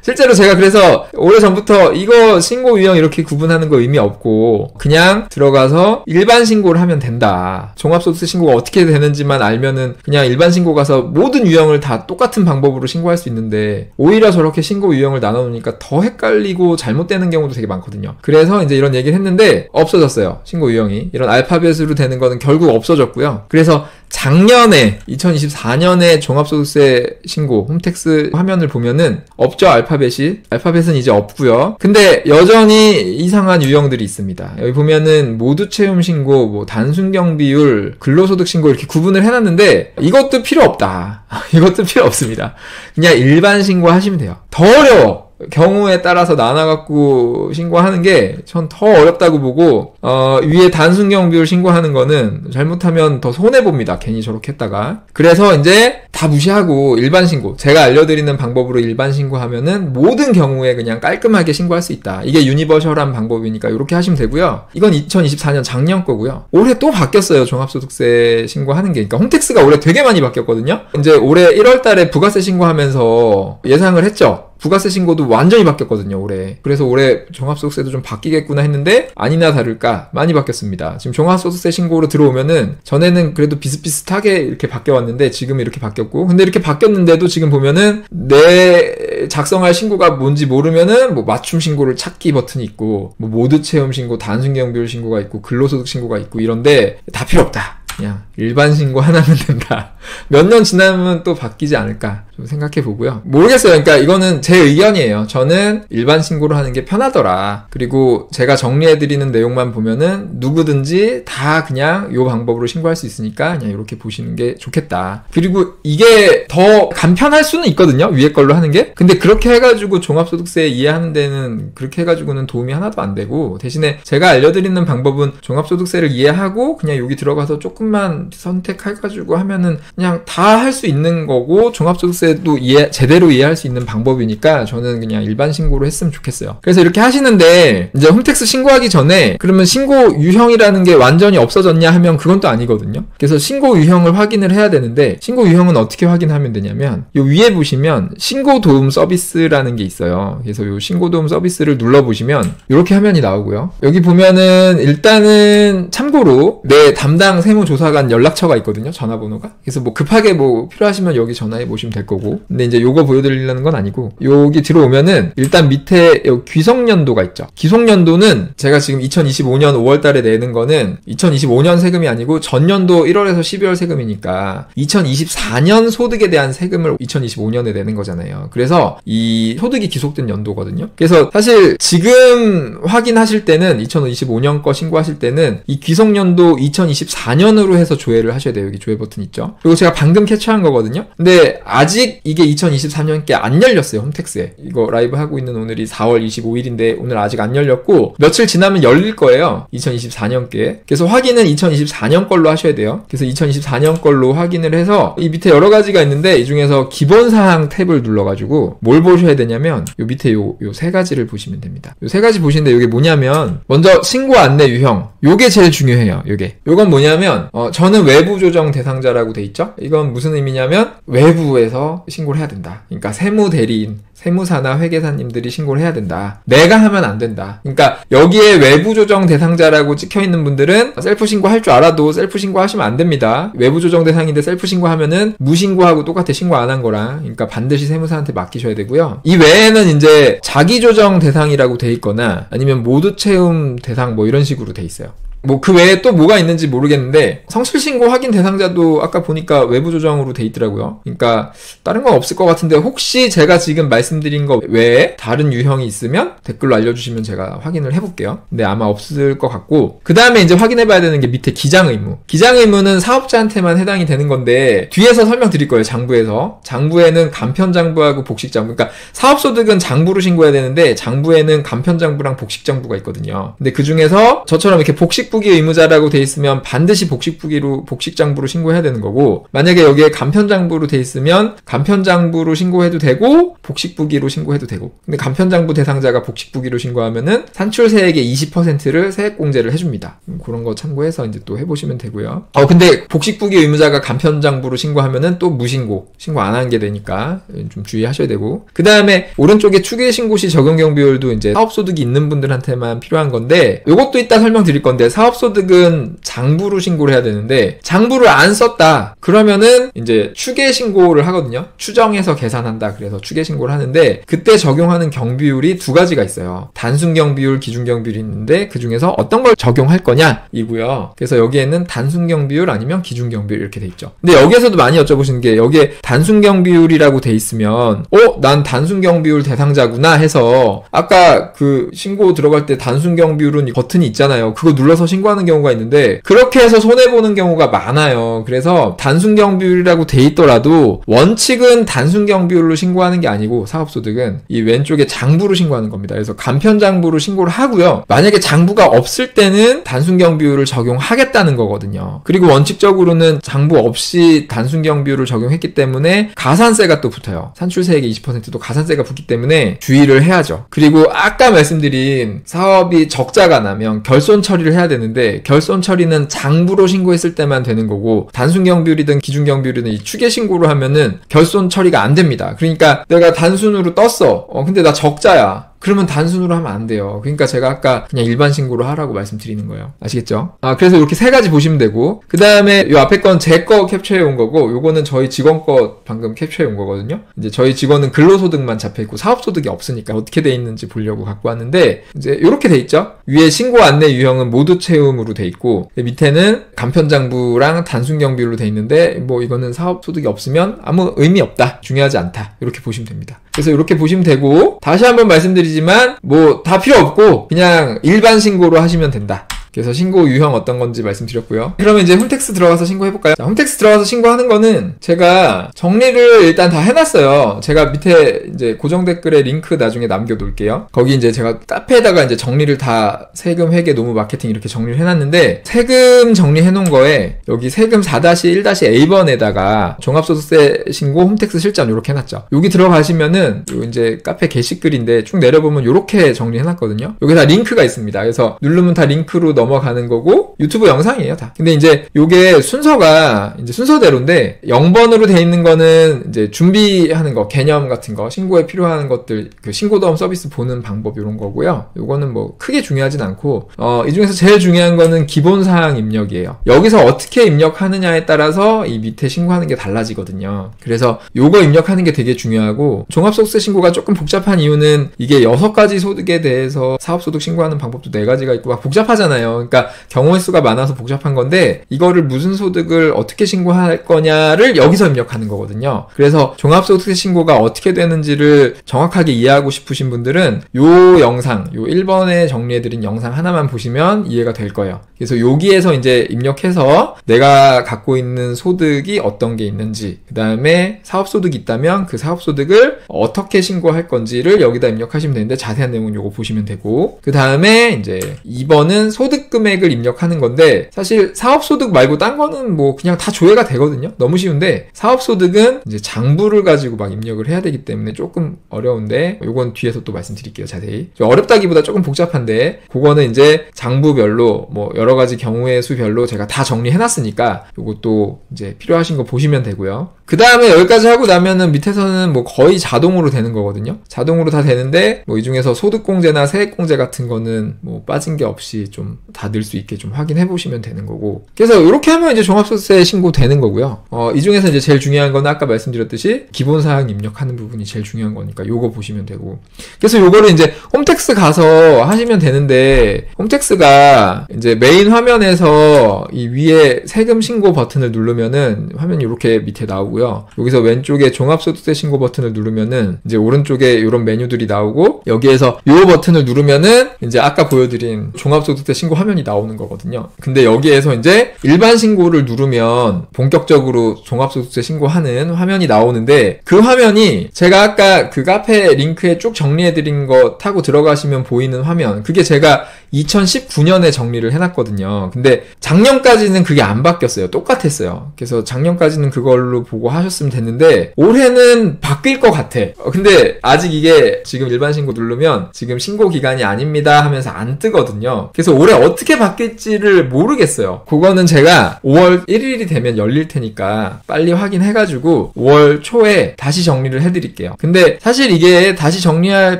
실제로 제가 그래서 오래전부터 이거 신고 유형 이렇게 구분하는 거 의미 없고 그냥 들어가서 일반 신고를 하면 된다. 종합소득세 신고가 어떻게 되는지만 알면은 그냥 일반 신고 가서 모든 유형을 다 똑같은 방법으로 신고할 수 있는데 오히려 저렇게 신고 유형을 나눠놓으니까 더 헷갈리고 잘못되는 경우도 되게 많거든요. 그래서 이제 이런 얘기를 했는데 없어졌어요. 신고 유형이. 이런 알파벳으로 되는 거는 결국 없어졌고요. 그래서 작년에 2024년에 종합소득세 신고 홈택스 화면을 보면은 없죠. 알파벳은 이제 없고요. 근데 여전히 이상한 유형들이 있습니다. 여기 보면은 모두 채용 신고, 뭐 단순경 비율, 근로소득 신고 이렇게 구분을 해놨는데 이것도 필요 없다. 이것도 필요 없습니다. 그냥 일반 신고 하시면 돼요. 더 어려워. 경우에 따라서 나눠갖고 신고하는 게 전 더 어렵다고 보고, 위에 단순경 비율 신고하는 거는 잘못하면 더 손해봅니다. 괜히 저렇게 했다가. 그래서 이제 다 무시하고 일반 신고, 제가 알려드리는 방법으로 일반 신고하면은 모든 경우에 그냥 깔끔하게 신고할 수 있다. 이게 유니버셜한 방법이니까 이렇게 하시면 되고요. 이건 2024년 작년 거고요. 올해 또 바뀌었어요. 종합소득세 신고하는 게. 그러니까 홈택스가 올해 되게 많이 바뀌었거든요. 이제 올해 1월 달에 부가세 신고하면서 예상을 했죠. 부가세 신고도 완전히 바뀌었거든요, 올해. 그래서 올해 종합소득세도 좀 바뀌겠구나 했는데 아니나 다를까 많이 바뀌었습니다. 지금 종합소득세 신고로 들어오면은 전에는 그래도 비슷비슷하게 이렇게 바뀌어왔는데 지금 이렇게 바뀌었고, 근데 이렇게 바뀌었는데도 지금 보면은 내 작성할 신고가 뭔지 모르면은 뭐 맞춤 신고를 찾기 버튼이 있고, 뭐 모두 체험 신고, 단순경 비율 신고가 있고, 근로소득 신고가 있고 이런데 다 필요 없다. 그냥 일반 신고 하나면 된다. 몇 년 지나면 또 바뀌지 않을까 좀 생각해 보고요. 모르겠어요. 그러니까 이거는 제 의견이에요. 저는 일반 신고를 하는 게 편하더라. 그리고 제가 정리해드리는 내용만 보면은 누구든지 다 그냥 이 방법으로 신고할 수 있으니까 그냥 이렇게 보시는 게 좋겠다. 그리고 이게 더 간편할 수는 있거든요. 위에 걸로 하는 게. 근데 그렇게 해가지고 종합소득세 이해하는 데는 그렇게 해가지고는 도움이 하나도 안 되고, 대신에 제가 알려드리는 방법은 종합소득세를 이해하고 그냥 여기 들어가서 조금만 선택해가지고 하면은 그냥 다 할 수 있는 거고, 종합소득세도 제대로 이해할 수 있는 방법이니까 저는 그냥 일반 신고로 했으면 좋겠어요. 그래서 이렇게 하시는데 이제 홈택스 신고하기 전에 그러면 신고 유형이라는 게 완전히 없어졌냐 하면 그건 또 아니거든요. 그래서 신고 유형을 확인을 해야 되는데, 신고 유형은 어떻게 확인하면 되냐면 요 위에 보시면 신고 도움 서비스라는 게 있어요. 그래서 요 신고 도움 서비스를 눌러보시면 이렇게 화면이 나오고요. 여기 보면은 일단은 참고로 내 담당 세무조사관 연락처가 있거든요. 전화번호가. 그래서 뭐 급하게 뭐 필요하시면 여기 전화해 보시면 될 거고, 근데 이제 요거 보여드리려는 건 아니고, 여기 들어오면은 일단 밑에 여기 귀속연도가 있죠. 귀속연도는 제가 지금 2025년 5월 달에 내는 거는 2025년 세금이 아니고 전년도 1월에서 12월 세금이니까 2024년 소득에 대한 세금을 2025년에 내는 거잖아요. 그래서 이 소득이 기속된 연도거든요. 그래서 사실 지금 확인하실 때는 2025년 거 신고하실 때는 이 귀속연도 2024년으로 해서 조회를 하셔야 돼요. 여기 조회 버튼 있죠. 그리고 제가 방금 캐치한 거거든요. 근데 아직 이게 2023년께 안 열렸어요. 홈택스에. 이거 라이브 하고 있는 오늘이 4월 25일인데 오늘 아직 안 열렸고, 며칠 지나면 열릴 거예요. 2024년께. 그래서 확인은 2024년 걸로 하셔야 돼요. 그래서 2024년 걸로 확인을 해서 이 밑에 여러 가지가 있는데 이 중에서 기본사항 탭을 눌러가지고 뭘 보셔야 되냐면 요 밑에 요 세 가지를 보시면 됩니다. 요 세 가지 보시는데 요게 뭐냐면, 먼저 신고 안내 유형. 요게 제일 중요해요. 요건 뭐냐면 저는 외부 조정 대상자라고 돼 있죠. 이건 무슨 의미냐면 외부에서 신고를 해야 된다. 그러니까 세무대리인, 세무사나 회계사님들이 신고를 해야 된다. 내가 하면 안 된다. 그러니까 여기에 외부 조정 대상자라고 찍혀 있는 분들은 셀프 신고할 줄 알아도 셀프 신고하시면 안 됩니다. 외부 조정 대상인데 셀프 신고하면은 무신고하고 똑같아. 신고 안 한 거랑. 그러니까 반드시 세무사한테 맡기셔야 되고요. 이 외에는 이제 자기 조정 대상이라고 돼 있거나 아니면 모두 채움 대상 뭐 이런 식으로 돼 있어요. 뭐 그 외에 또 뭐가 있는지 모르겠는데 성실신고 확인 대상자도 아까 보니까 외부 조정으로 돼 있더라고요. 그러니까 다른 건 없을 것 같은데 혹시 제가 지금 말씀드린 거 외에 다른 유형이 있으면 댓글로 알려주시면 제가 확인을 해볼게요. 근데 아마 없을 것 같고, 그 다음에 이제 확인해봐야 되는 게 밑에 기장의무. 기장의무는 사업자한테만 해당이 되는 건데 뒤에서 설명드릴 거예요. 장부에서. 장부에는 간편장부하고 복식장부. 그러니까 사업소득은 장부로 신고해야 되는데 장부에는 간편장부랑 복식장부가 있거든요. 근데 그 중에서 저처럼 이렇게 복식부기 의무자라고 돼 있으면 반드시 복식장부로 신고해야 되는 거고, 만약에 여기에 간편장부로 돼 있으면 간편장부로 신고해도 되고 복식부기로 신고해도 되고, 근데 간편장부 대상자가 복식부기로 신고하면은 산출세액의 20%를 세액공제를 해줍니다. 그런 거 참고해서 이제 또 해보시면 되고요. 근데 복식부기 의무자가 간편장부로 신고하면은 또 무신고, 신고 안 하는 게 되니까 좀 주의하셔야 되고, 그 다음에 오른쪽에 추계신고 시 적용경비율도 이제 사업소득이 있는 분들한테만 필요한 건데, 요것도 이따 설명드릴 건데, 사업소득은 장부로 신고를 해야 되는데 장부를 안 썼다 그러면은 이제 추계신고를 하거든요. 추정해서 계산한다 그래서 추계신고를 하는데, 그때 적용하는 경비율이 두 가지가 있어요. 단순경비율, 기준경비율이 있는데 그 중에서 어떤 걸 적용할 거냐 이고요. 그래서 여기에는 단순경비율 아니면 기준경비율 이렇게 돼 있죠. 근데 여기에서도 많이 여쭤보시는 게, 여기에 단순경비율이라고 돼 있으면 난 단순경비율 대상자구나 해서 아까 그 신고 들어갈 때 단순경비율은 버튼이 있잖아요. 그거 눌러서 신고하는 경우가 있는데 그렇게 해서 손해보는 경우가 많아요. 그래서 단순경비율이라고 돼 있더라도 원칙은 단순경비율로 신고하는 게 아니고 사업소득은 이 왼쪽에 장부로 신고하는 겁니다. 그래서 간편장부로 신고를 하고요. 만약에 장부가 없을 때는 단순경비율을 적용하겠다는 거거든요. 그리고 원칙적으로는 장부 없이 단순경비율을 적용했기 때문에 가산세가 또 붙어요. 산출세액의 20%도 가산세가 붙기 때문에 주의를 해야죠. 그리고 아까 말씀드린 사업이 적자가 나면 결손 처리를 해야 되는데 결손 처리는 장부로 신고했을 때만 되는 거고, 단순경비율이든 기준경비율이든 이 추계신고로 하면은 결손 처리가 안 됩니다. 그러니까 내가 단순으로 떴어. 근데 나 적자야. 그러면 단순으로 하면 안 돼요. 그러니까 제가 아까 그냥 일반 신고로 하라고 말씀드리는 거예요. 아시겠죠? 그래서 이렇게 세 가지 보시면 되고, 그 다음에 요 앞에 건 제 거 캡처해 온 거고, 요거는 저희 직원 거 방금 캡처해 온 거거든요. 이제 저희 직원은 근로소득만 잡혀있고 사업소득이 없으니까 어떻게 돼 있는지 보려고 갖고 왔는데, 이제 요렇게 돼 있죠? 위에 신고 안내 유형은 모두 채움으로 돼 있고, 밑에는 간편장부랑 단순경비율로 돼 있는데, 뭐 이거는 사업소득이 없으면 아무 의미 없다. 중요하지 않다. 이렇게 보시면 됩니다. 그래서 이렇게 보시면 되고, 다시 한번 말씀드리지만 뭐 다 필요 없고 그냥 일반 신고로 하시면 된다. 그래서 신고 유형 어떤 건지 말씀드렸고요. 그러면 이제 홈택스 들어가서 신고해볼까요? 자, 홈택스 들어가서 신고하는 거는 제가 정리를 일단 다 해놨어요. 제가 밑에 이제 고정 댓글에 링크 나중에 남겨놓을게요. 거기 이제 제가 카페에다가 이제 정리를 다 세금, 회계, 노무, 마케팅 이렇게 정리를 해놨는데, 세금 정리해놓은 거에 여기 세금 4-1-A번에다가 종합소득세 신고 홈택스 실전 이렇게 해놨죠. 여기 들어가시면은 요 이제 카페 게시글인데 쭉 내려보면 이렇게 정리해놨거든요. 여기 다 링크가 있습니다. 그래서 누르면 다 링크로 넘어가는 거고 유튜브 영상이에요 다. 근데 이제 요게 순서가 이제 순서대로인데 0번으로 돼 있는 거는 이제 준비하는 거, 개념 같은 거, 신고에 필요한 것들, 그 신고도움 서비스 보는 방법 이런 거고요. 요거는 뭐 크게 중요하진 않고, 이 중에서 제일 중요한 거는 기본사항 입력이에요. 여기서 어떻게 입력하느냐에 따라서 이 밑에 신고하는 게 달라지거든요. 그래서 요거 입력하는 게 되게 중요하고, 종합소득세 신고가 조금 복잡한 이유는 이게 6가지 소득에 대해서 사업소득 신고하는 방법도 4가지가 있고 막 복잡하잖아요. 그러니까 경우의 수가 많아서 복잡한 건데, 이거를 무슨 소득을 어떻게 신고할 거냐를 여기서 입력하는 거거든요. 그래서 종합소득세 신고가 어떻게 되는지를 정확하게 이해하고 싶으신 분들은 요 영상, 요 1번에 정리해드린 영상 하나만 보시면 이해가 될 거예요. 그래서 여기에서 이제 입력해서 내가 갖고 있는 소득이 어떤 게 있는지, 그 다음에 사업소득이 있다면 그 사업소득을 어떻게 신고할 건지를 여기다 입력하시면 되는데, 자세한 내용은 요거 보시면 되고, 그 다음에 이제 2번은 소득 금액을 입력하는 건데, 사실 사업소득 말고 딴 거는 뭐 그냥 다 조회가 되거든요. 너무 쉬운데 사업소득은 이제 장부를 가지고 막 입력을 해야 되기 때문에 조금 어려운데, 요건 뒤에서 또 말씀드릴게요. 자세히. 어렵다기보다 조금 복잡한데, 그거는 이제 장부별로 뭐 여러 가지 경우의 수별로 제가 다 정리해놨으니까 요것도 이제 필요하신 거 보시면 되고요. 그 다음에 여기까지 하고 나면은 밑에서는 뭐 거의 자동으로 되는 거거든요. 자동으로 다 되는데 뭐 이 중에서 소득공제나 세액공제 같은 거는 뭐 빠진 게 없이 좀 다 넣을 수 있게 좀 확인해 보시면 되는 거고. 그래서 이렇게 하면 이제 종합소득세 신고 되는 거고요. 이 중에서 이제 제일 중요한 거는 아까 말씀드렸듯이 기본사항 입력하는 부분이 제일 중요한 거니까 요거 보시면 되고. 그래서 요거를 이제 홈택스 가서 하시면 되는데, 홈택스가 이제 메인 화면에서 이 위에 세금 신고 버튼을 누르면은 화면이 이렇게 밑에 나오고요. 여기서 왼쪽에 종합소득세 신고 버튼을 누르면은 이제 오른쪽에 이런 메뉴들이 나오고, 여기에서 요 버튼을 누르면은 이제 아까 보여드린 종합소득세 신고 화면이 나오는 거거든요. 근데 여기에서 이제 일반 신고를 누르면 본격적으로 종합소득세 신고하는 화면이 나오는데, 그 화면이 제가 아까 그 카페 링크에 쭉 정리해드린 거 타고 들어가시면 보이는 화면, 그게 제가 2019년에 정리를 해놨거든요. 근데 작년까지는 그게 안 바뀌었어요. 똑같았어요. 그래서 작년까지는 그걸로 보고 하셨으면 됐는데 올해는 바뀔 것 같아. 근데 아직 이게 지금 일반 신고 누르면 지금 신고 기간이 아닙니다 하면서 안 뜨거든요. 그래서 올해 어떻게 바뀔지를 모르겠어요. 그거는 제가 5월 1일이 되면 열릴 테니까 빨리 확인해가지고 5월 초에 다시 정리를 해드릴게요. 근데 사실 이게 다시 정리할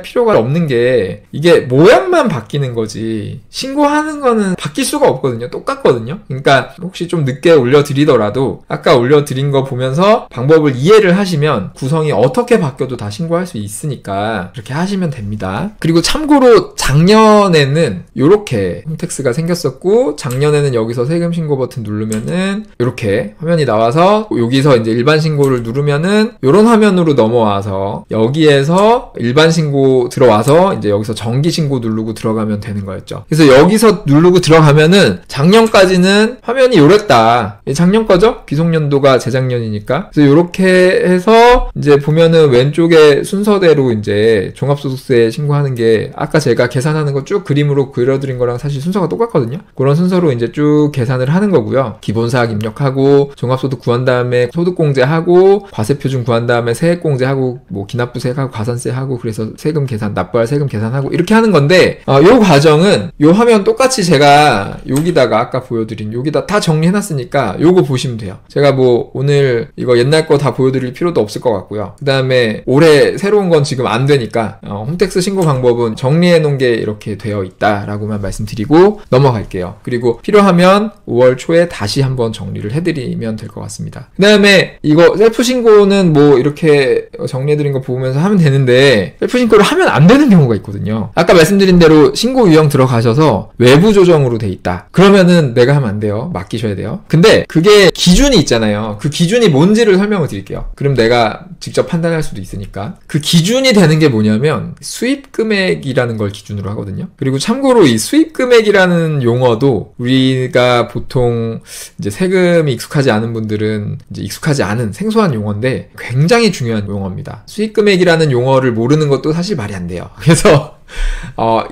필요가 없는 게, 이게 모양만 바뀌는 거지 신고하는 거는 바뀔 수가 없거든요. 똑같거든요. 그러니까 혹시 좀 늦게 올려드리더라도 아까 올려드린 거 보면서 방법을 이해를 하시면 구성이 어떻게 바뀌어도 다 신고할 수 있으니까 그렇게 하시면 됩니다. 그리고 참고로 작년에는 이렇게 홈택스가 생겼었고, 작년에는 여기서 세금 신고 버튼 누르면은 이렇게 화면이 나와서 여기서 이제 일반 신고를 누르면은 이런 화면으로 넘어와서 여기에서 일반 신고 들어와서 이제 여기서 정기 신고 누르고 들어가면 되는 거였죠. 그래서 여기서 누르고 들어가면은 작년까지는 화면이 요랬다. 작년 거죠? 기속연도가 재작년이니까. 그래서 요렇게 해서 이제 보면은 왼쪽에 순서대로 이제 종합소득세 신고하는 게 아까 제가 계산하는 거 쭉 그림으로 그려드린 거랑 사실 순서가 똑같거든요. 그런 순서로 이제 쭉 계산을 하는 거고요. 기본사항 입력하고 종합소득 구한 다음에 소득공제하고 과세표준 구한 다음에 세액공제하고 뭐 기납부세하고 과산세하고, 그래서 세금 계산, 납부할 세금 계산하고 이렇게 하는 건데, 요 과정은 요 화면 똑같이 제가 여기다가 아까 보여드린 여기다 다 정리해놨으니까 요거 보시면 돼요. 제가 뭐 오늘 이거 옛날 거 다 보여드릴 필요도 없을 것 같고요. 그 다음에 올해 새로운 건 지금 안 되니까 홈택스 신고 방법은 정리해놓은 게 이렇게 되어 있다라고만 말씀드리고 넘어갈게요. 그리고 필요하면 5월 초에 다시 한번 정리를 해드리면 될 것 같습니다. 그 다음에 이거 셀프 신고는 뭐 이렇게 정리해드린 거 보면서 하면 되는데, 셀프 신고를 하면 안 되는 경우가 있거든요. 아까 말씀드린 대로 신고 유형 들어가셔서 외부 조정으로 돼 있다. 그러면은 내가 하면 안 돼요. 맡기셔야 돼요. 근데 그게 기준이 있잖아요. 그 기준이 뭔지를 설명을 드릴게요. 그럼 내가 직접 판단할 수도 있으니까. 그 기준이 되는 게 뭐냐면 수입 금액이라는 걸 기준으로 하거든요. 그리고 참고로 이 수입 금액이라는 용어도 우리가 보통 이제 세금이 익숙하지 않은 분들은 이제 익숙하지 않은 생소한 용어인데 굉장히 중요한 용어입니다. 수입 금액이라는 용어를 모르는 것도 사실 말이 안 돼요. 그래서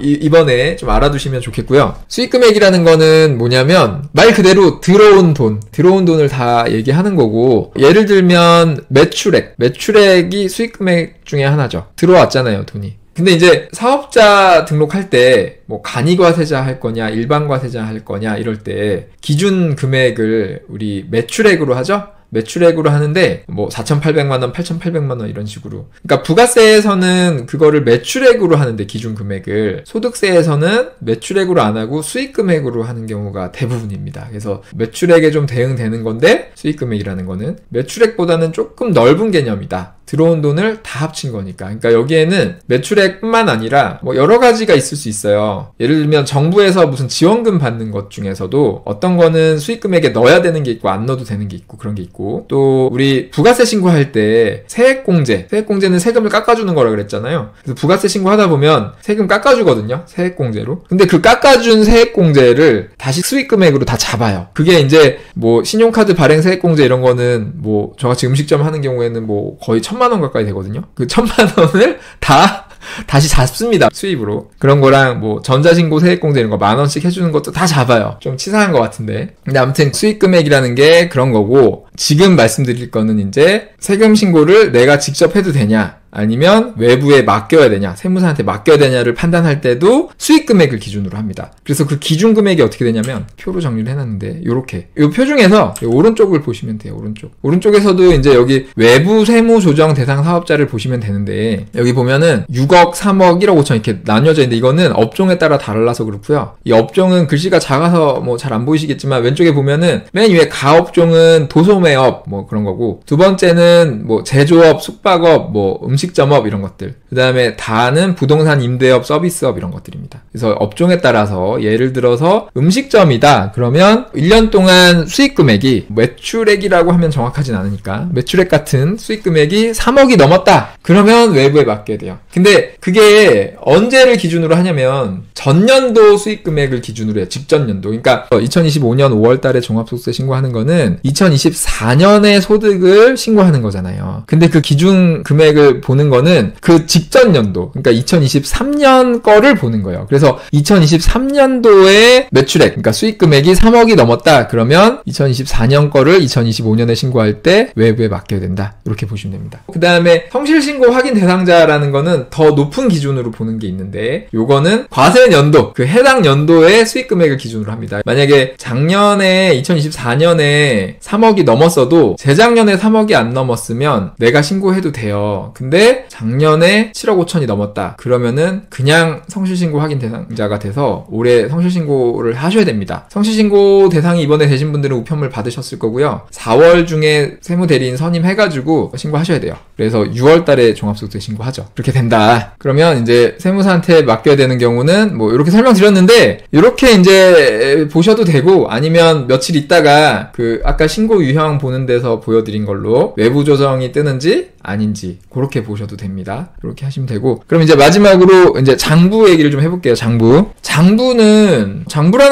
이번에 좀 알아두시면 좋겠고요. 수익금액이라는 거는 뭐냐면 말 그대로 들어온 돈을 다 얘기하는 거고, 예를 들면 매출액이 수익금액 중에 하나죠. 들어왔잖아요, 돈이. 근데 이제 사업자 등록할 때 뭐 간이과세자 할 거냐 일반과세자 할 거냐 이럴 때 기준 금액을 우리 매출액으로 하죠. 매출액으로 하는데 뭐 4,800만 원, 8,800만 원 이런 식으로. 그러니까 부가세에서는 그거를 매출액으로 하는데 기준 금액을, 소득세에서는 매출액으로 안 하고 수익 금액으로 하는 경우가 대부분입니다. 그래서 매출액에 좀 대응되는 건데 수익 금액이라는 거는 매출액보다는 조금 넓은 개념이다. 들어온 돈을 다 합친 거니까. 그러니까 여기에는 매출액뿐만 아니라 뭐 여러 가지가 있을 수 있어요. 예를 들면 정부에서 무슨 지원금 받는 것 중에서도 어떤 거는 수익 금액에 넣어야 되는 게 있고 안 넣어도 되는 게 있고 그런 게 있고, 또 우리 부가세 신고할 때 세액공제는 세금을 깎아주는 거라 그랬잖아요. 그래서 부가세 신고하다 보면 세금 깎아주거든요. 세액공제로. 근데 그 깎아준 세액공제를 다시 수익 금액으로 다 잡아요. 그게 이제 뭐 신용카드 발행 세액공제 이런 거는 뭐 저같이 음식점 하는 경우에는 뭐 거의 1,000만 원 가까이 되거든요. 그 1,000만 원을 다시 잡습니다. 수입으로. 그런 거랑 뭐 전자신고 세액공제 이런 거 10,000원씩 해주는 것도 다 잡아요. 좀 치사한 것 같은데. 근데 아무튼 수익금액이라는 게 그런 거고, 지금 말씀드릴 거는 이제 세금 신고를 내가 직접 해도 되냐, 아니면 외부에 맡겨야 되냐, 세무사한테 맡겨야 되냐를 판단할 때도 수익 금액을 기준으로 합니다. 그래서 그 기준 금액이 어떻게 되냐면 표로 정리를 해놨는데 요렇게 요 표 중에서 오른쪽을 보시면 돼요. 오른쪽에서도 이제 여기 외부 세무 조정 대상 사업자를 보시면 되는데 여기 보면은 6억, 3억, 1억 5천 이렇게 나뉘어져 있는데 이거는 업종에 따라 달라서 그렇고요. 이 업종은 글씨가 작아서 뭐 잘 안 보이시겠지만 왼쪽에 보면은 맨 위에 가업종은 도소매업 뭐 그런 거고, 두 번째는 뭐 제조업, 숙박업, 뭐 음식점업 이런 것들, 그 다음에 다는 부동산 임대업, 서비스업 이런 것들입니다. 그래서 업종에 따라서 예를 들어서 음식점이다 그러면 1년 동안 수익 금액이, 매출액이라고 하면 정확하진 않으니까 매출액 같은 수익 금액이 3억이 넘었다 그러면 외부에 맡겨야 돼요. 근데 그게 언제를 기준으로 하냐면 전년도 수익 금액을 기준으로 해요. 직전년도. 그러니까 2025년 5월 달에 종합소득세 신고하는 거는 2024년에 소득을 신고하는 거잖아요. 근데 그 기준 금액을 보는 거는 그 직전 연도, 그러니까 2023년 거를 보는 거예요. 그래서 2023년도에 매출액, 그러니까 수익 금액이 3억이 넘었다 그러면 2024년 거를 2025년에 신고할 때 외부에 맡겨야 된다, 이렇게 보시면 됩니다. 그 다음에 성실신고 확인 대상자라는 거는 더 높은 기준으로 보는 게 있는데, 요거는 과세 연도, 그 해당 연도의 수익 금액을 기준으로 합니다. 만약에 작년에 2024년에 3억이 넘었어도 재작년에 3억이 안 넘었으면 내가 신고해도 돼요. 근데 작년에 7억 5천이 넘었다 그러면은 그냥 성실신고 확인 대상자가 돼서 올해 성실신고를 하셔야 됩니다. 성실신고 대상이 이번에 되신 분들은 우편물 받으셨을 거고요. 4월 중에 세무대리인 선임해가지고 신고하셔야 돼요. 그래서 6월 달에 종합소득세 신고하죠. 그렇게 된다 그러면 이제 세무사한테 맡겨야 되는 경우는 뭐 이렇게 설명드렸는데, 이렇게 이제 보셔도 되고, 아니면 며칠 있다가 그 아까 신고 유형 보는 데서 보여드린 걸로 외부 조정이 뜨는지 아닌지 그렇게 보셔도 됩니다. 그렇게 하시면 되고, 그럼 이제 마지막으로 이제 장부 얘기를 좀 해볼게요. 장부라는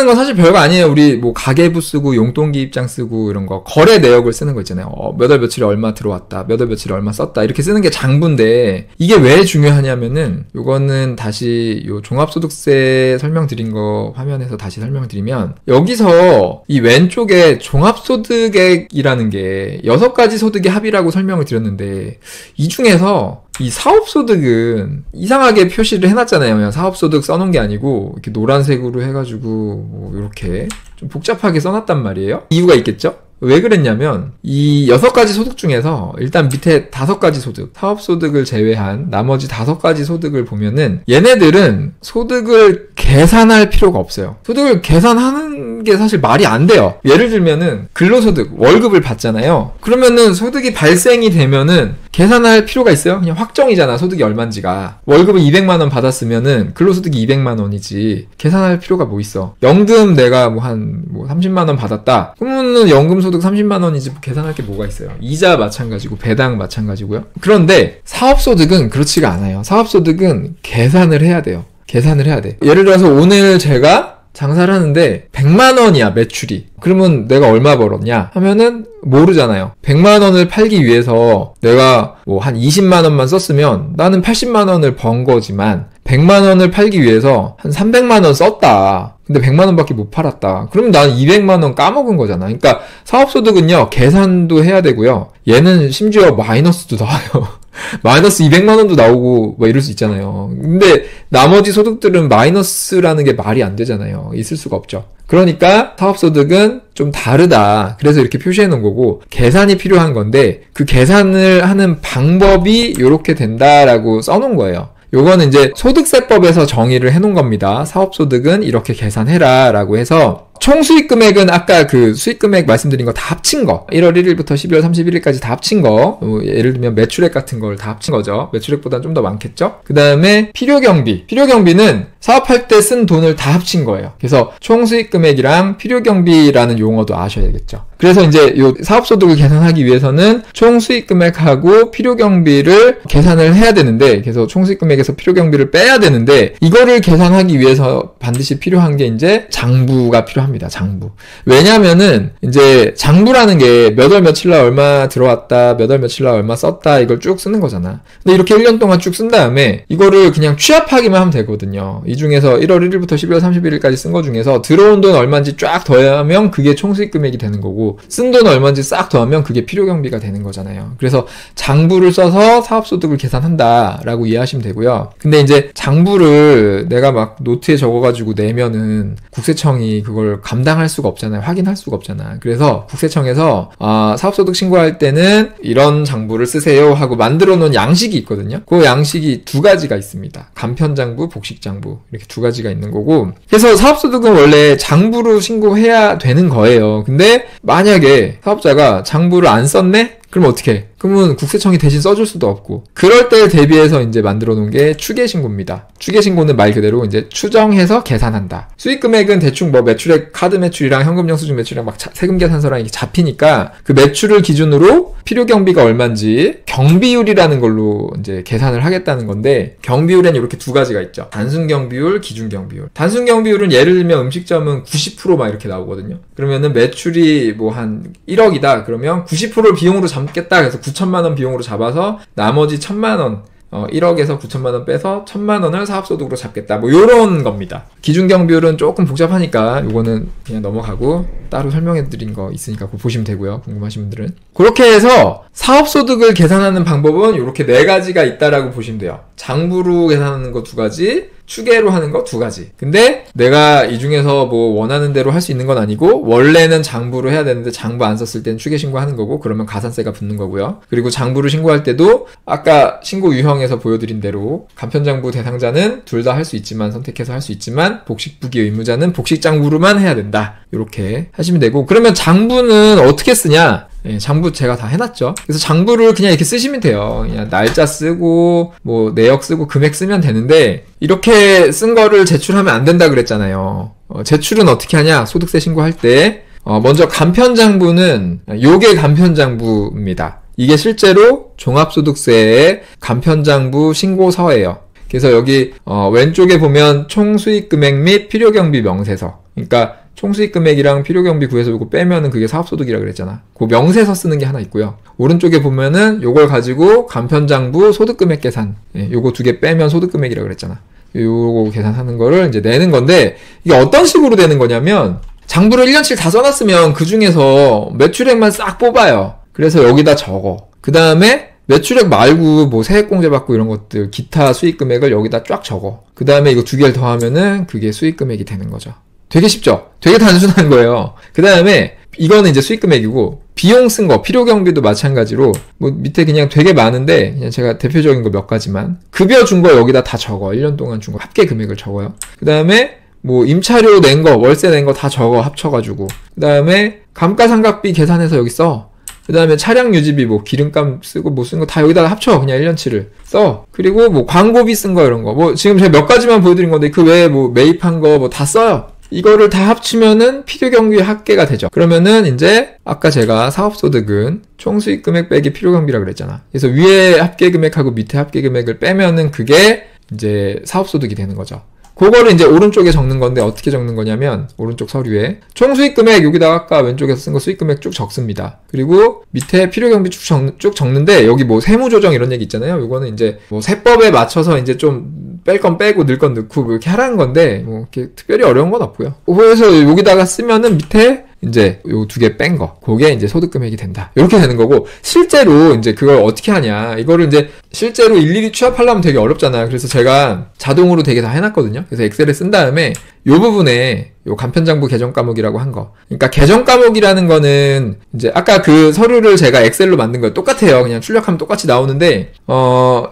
건 사실 별거 아니에요. 우리 뭐 가계부 쓰고 용돈기 입장 쓰고 이런 거, 거래 내역을 쓰는 거 있잖아요. 몇 월 며칠에 얼마 들어왔다, 몇 월 며칠에 얼마 썼다, 이렇게 쓰는 게 장부인데, 이게 왜 중요하냐면은, 요거는 다시 요 종합소득세 설명드린 거 화면에서 다시 설명드리면, 여기서 이 왼쪽에 종합소득액이라는 게 6가지 소득의 합이라고 설명을 드렸는데, 이 중에서 이 사업소득은 이상하게 표시를 해놨잖아요. 그냥 사업소득 써놓은 게 아니고 이렇게 노란색으로 해가지고 뭐 이렇게 좀 복잡하게 써놨단 말이에요. 이유가 있겠죠? 왜 그랬냐면 이 6가지 소득 중에서 일단 밑에 5가지 소득, 사업소득을 제외한 나머지 5가지 소득을 보면은 얘네들은 소득을 계산할 필요가 없어요. 소득을 계산하는 게 사실 말이 안 돼요. 예를 들면은 근로소득, 월급을 받잖아요. 그러면은 소득이 발생이 되면은 계산할 필요가 있어요? 그냥 확정이잖아, 소득이 얼만지가. 월급을 200만 원 받았으면은 근로소득이 200만 원이지 계산할 필요가 뭐 있어. 연금 내가 뭐 한 30만 원 받았다 그러면은 연금 소득 30만 원이지 뭐 계산할 게 뭐가 있어요. 이자 마찬가지고 배당 마찬가지고요. 그런데 사업소득은 그렇지가 않아요. 사업소득은 계산을 해야 돼요. 계산을 해야 돼. 예를 들어서 오늘 제가 장사를 하는데 100만 원이야 매출이. 그러면 내가 얼마 벌었냐 하면은 모르잖아요. 100만 원을 팔기 위해서 내가 뭐 한 20만 원만 썼으면 나는 80만 원을 번 거지만, 100만 원을 팔기 위해서 한 300만 원 썼다. 근데 100만 원밖에 못 팔았다. 그러면 나는 200만 원 까먹은 거잖아. 그러니까 사업소득은요, 계산도 해야 되고요. 얘는 심지어 마이너스도 나와요. 마이너스 200만 원도 나오고 뭐 이럴 수 있잖아요. 근데 나머지 소득들은 마이너스라는 게 말이 안 되잖아요. 있을 수가 없죠. 그러니까 사업소득은 좀 다르다. 그래서 이렇게 표시해 놓은 거고, 계산이 필요한 건데 그 계산을 하는 방법이 이렇게 된다라고 써놓은 거예요. 요거는 이제 소득세법에서 정의를 해놓은 겁니다. 사업소득은 이렇게 계산해라 라고 해서, 총 수익 금액은 아까 그 수익 금액 말씀드린 거 다 합친 거, 1월 1일부터 12월 31일까지 다 합친 거, 예를 들면 매출액 같은 걸 다 합친 거죠. 매출액보다는 좀 더 많겠죠. 그 다음에 필요경비는 사업할 때 쓴 돈을 다 합친 거예요. 그래서 총 수익 금액이랑 필요경비라는 용어도 아셔야겠죠. 그래서 이제 요 사업소득을 계산하기 위해서는 총 수익 금액하고 필요경비를 계산을 해야 되는데, 그래서 총 수익 금액에서 필요경비를 빼야 되는데, 이거를 계산하기 위해서 반드시 필요한 게 이제 장부가 필요합니다. 합니다. 장부. 왜냐면은 이제 장부라는 게 몇 월 며칠 날 얼마 들어왔다, 몇 월 며칠 날 얼마 썼다, 이걸 쭉 쓰는 거잖아. 근데 이렇게 1년 동안 쭉 쓴 다음에 이거를 그냥 취합하기만 하면 되거든요. 이 중에서 1월 1일부터 12월 31일까지 쓴 거 중에서 들어온 돈 얼마인지 쫙 더하면 그게 총수익 금액이 되는 거고, 쓴 돈 얼마인지 싹 더하면 그게 필요경비가 되는 거잖아요. 그래서 장부를 써서 사업소득을 계산한다라고 이해하시면 되고요. 근데 이제 장부를 내가 막 노트에 적어가지고 내면은 국세청이 그걸 감당할 수가 없잖아요. 확인할 수가 없잖아. 그래서 국세청에서 사업소득 신고할 때는 이런 장부를 쓰세요 하고 만들어 놓은 양식이 있거든요. 그 양식이 두 가지가 있습니다. 간편장부, 복식장부, 이렇게 두 가지가 있는 거고, 그래서 사업소득은 원래 장부로 신고해야 되는 거예요. 근데 만약에 사업자가 장부를 안 썼네? 그럼 어떻게 해? 그러면 국세청이 대신 써줄 수도 없고, 그럴 때에 대비해서 이제 만들어 놓은 게 추계신고입니다. 추계신고는 말 그대로 이제 추정해서 계산한다. 수익금액은 대충 뭐 매출액, 카드 매출이랑 현금 영수증 매출이랑 막 세금 계산서랑 이게 잡히니까 그 매출을 기준으로 필요경비가 얼마인지 경비율이라는 걸로 이제 계산을 하겠다는 건데, 경비율엔 이렇게 두 가지가 있죠. 단순경비율, 기준경비율. 단순경비율은 예를 들면 음식점은 90% 막 이렇게 나오거든요. 그러면은 매출이 뭐 한 1억이다. 그러면 90%를 비용으로 잡겠다. 그래서 9천만 원 비용으로 잡아서 나머지 1천만 원, 1억에서 9천만 원 빼서 1천만 원을 사업소득으로 잡겠다. 뭐 요런 겁니다. 기준경비율은 조금 복잡하니까 요거는 그냥 넘어가고 따로 설명해 드린 거 있으니까 그거 보시면 되고요. 궁금하신 분들은. 그렇게 해서 사업소득을 계산하는 방법은 이렇게 네 가지가 있다라고 보시면 돼요. 장부로 계산하는 거 두 가지, 추계로 하는 거 두 가지. 근데 내가 이 중에서 뭐 원하는 대로 할 수 있는 건 아니고, 원래는 장부로 해야 되는데 장부 안 썼을 때는 추계 신고하는 거고, 그러면 가산세가 붙는 거고요. 그리고 장부를 신고할 때도 아까 신고 유형에서 보여드린 대로 간편장부 대상자는 둘 다 할 수 있지만, 선택해서 할 수 있지만, 복식부기 의무자는 복식장부로만 해야 된다. 이렇게 하시면 되고, 그러면 장부는 어떻게 쓰냐? 예, 장부 제가 다 해놨죠. 그래서 장부를 그냥 이렇게 쓰시면 돼요. 그냥 날짜 쓰고 뭐 내역 쓰고 금액 쓰면 되는데, 이렇게 쓴 거를 제출하면 안 된다 그랬잖아요. 제출은 어떻게 하냐? 소득세 신고할 때 먼저 간편장부는 요게 간편장부입니다. 이게 실제로 종합소득세의 간편장부 신고서예요. 그래서 여기 왼쪽에 보면 총수익금액 및 필요경비 명세서, 그러니까 총수익금액이랑 필요경비 구해서 이거 빼면은 그게 사업소득이라 그랬잖아. 그 명세서 쓰는 게 하나 있고요. 오른쪽에 보면은 요걸 가지고 간편장부 소득금액 계산, 요거 두 개 빼면 소득금액이라 그랬잖아. 요거 계산하는 거를 이제 내는 건데, 이게 어떤 식으로 되는 거냐면, 장부를 1년치를 다 써놨으면 그 중에서 매출액만 싹 뽑아요. 그래서 여기다 적어. 그 다음에 매출액 말고 뭐 세액공제 받고 이런 것들, 기타 수익금액을 여기다 쫙 적어. 그 다음에 이거 두 개를 더하면은 그게 수익금액이 되는 거죠. 되게 쉽죠? 되게 단순한 거예요. 그 다음에 이거는 이제 수익금액이고, 비용 쓴 거, 필요경비도 마찬가지로 뭐 밑에 그냥 되게 많은데 그냥 제가 대표적인 거 몇 가지만, 급여 준 거 여기다 다 적어. 1년 동안 준 거 합계 금액을 적어요. 그 다음에 뭐 임차료 낸 거, 월세 낸 거 다 적어, 합쳐가지고. 그 다음에 감가상각비 계산해서 여기 써. 그 다음에 차량 유지비, 뭐 기름값 쓰고 뭐 쓴 거 다 여기다가 합쳐. 그냥 1년치를 써. 그리고 뭐 광고비 쓴 거 이런 거, 뭐 지금 제가 몇 가지만 보여드린 건데 그 외에 뭐 매입한 거 뭐 다 써요. 이거를 다 합치면은 필요경비 합계가 되죠. 그러면은 이제 아까 제가 사업소득은 총수익금액 빼기 필요경비라 그랬잖아. 그래서 위에 합계금액하고 밑에 합계금액을 빼면은 그게 이제 사업소득이 되는 거죠. 그거를 이제 오른쪽에 적는 건데, 어떻게 적는 거냐면 오른쪽 서류에 총수익금액 여기다가 아까 왼쪽에서 쓴 거 수익금액 쭉 적습니다. 그리고 밑에 필요경비 쭉 적는데, 여기 뭐 세무조정 이런 얘기 있잖아요. 이거는 이제 뭐 세법에 맞춰서 이제 좀 뺄 건 빼고 넣을 건 넣고 뭐 이렇게 하라는 건데, 뭐 이렇게 특별히 어려운 건 없고요. 그래서 여기다가 쓰면은 밑에 이제 요 두 개 뺀 거, 그게 이제 소득금액이 된다. 이렇게 되는 거고, 실제로 이제 그걸 어떻게 하냐, 이거를 이제 실제로 일일이 취합하려면 되게 어렵잖아요. 그래서 제가 자동으로 되게 다 해놨거든요. 그래서 엑셀에 쓴 다음에 요 부분에 요 간편장부 개정 과목이라고 한 거, 그러니까 개정 과목이라는 거는 이제 아까 그 서류를 제가 엑셀로 만든 거예요. 똑같아요. 그냥 출력하면 똑같이 나오는데,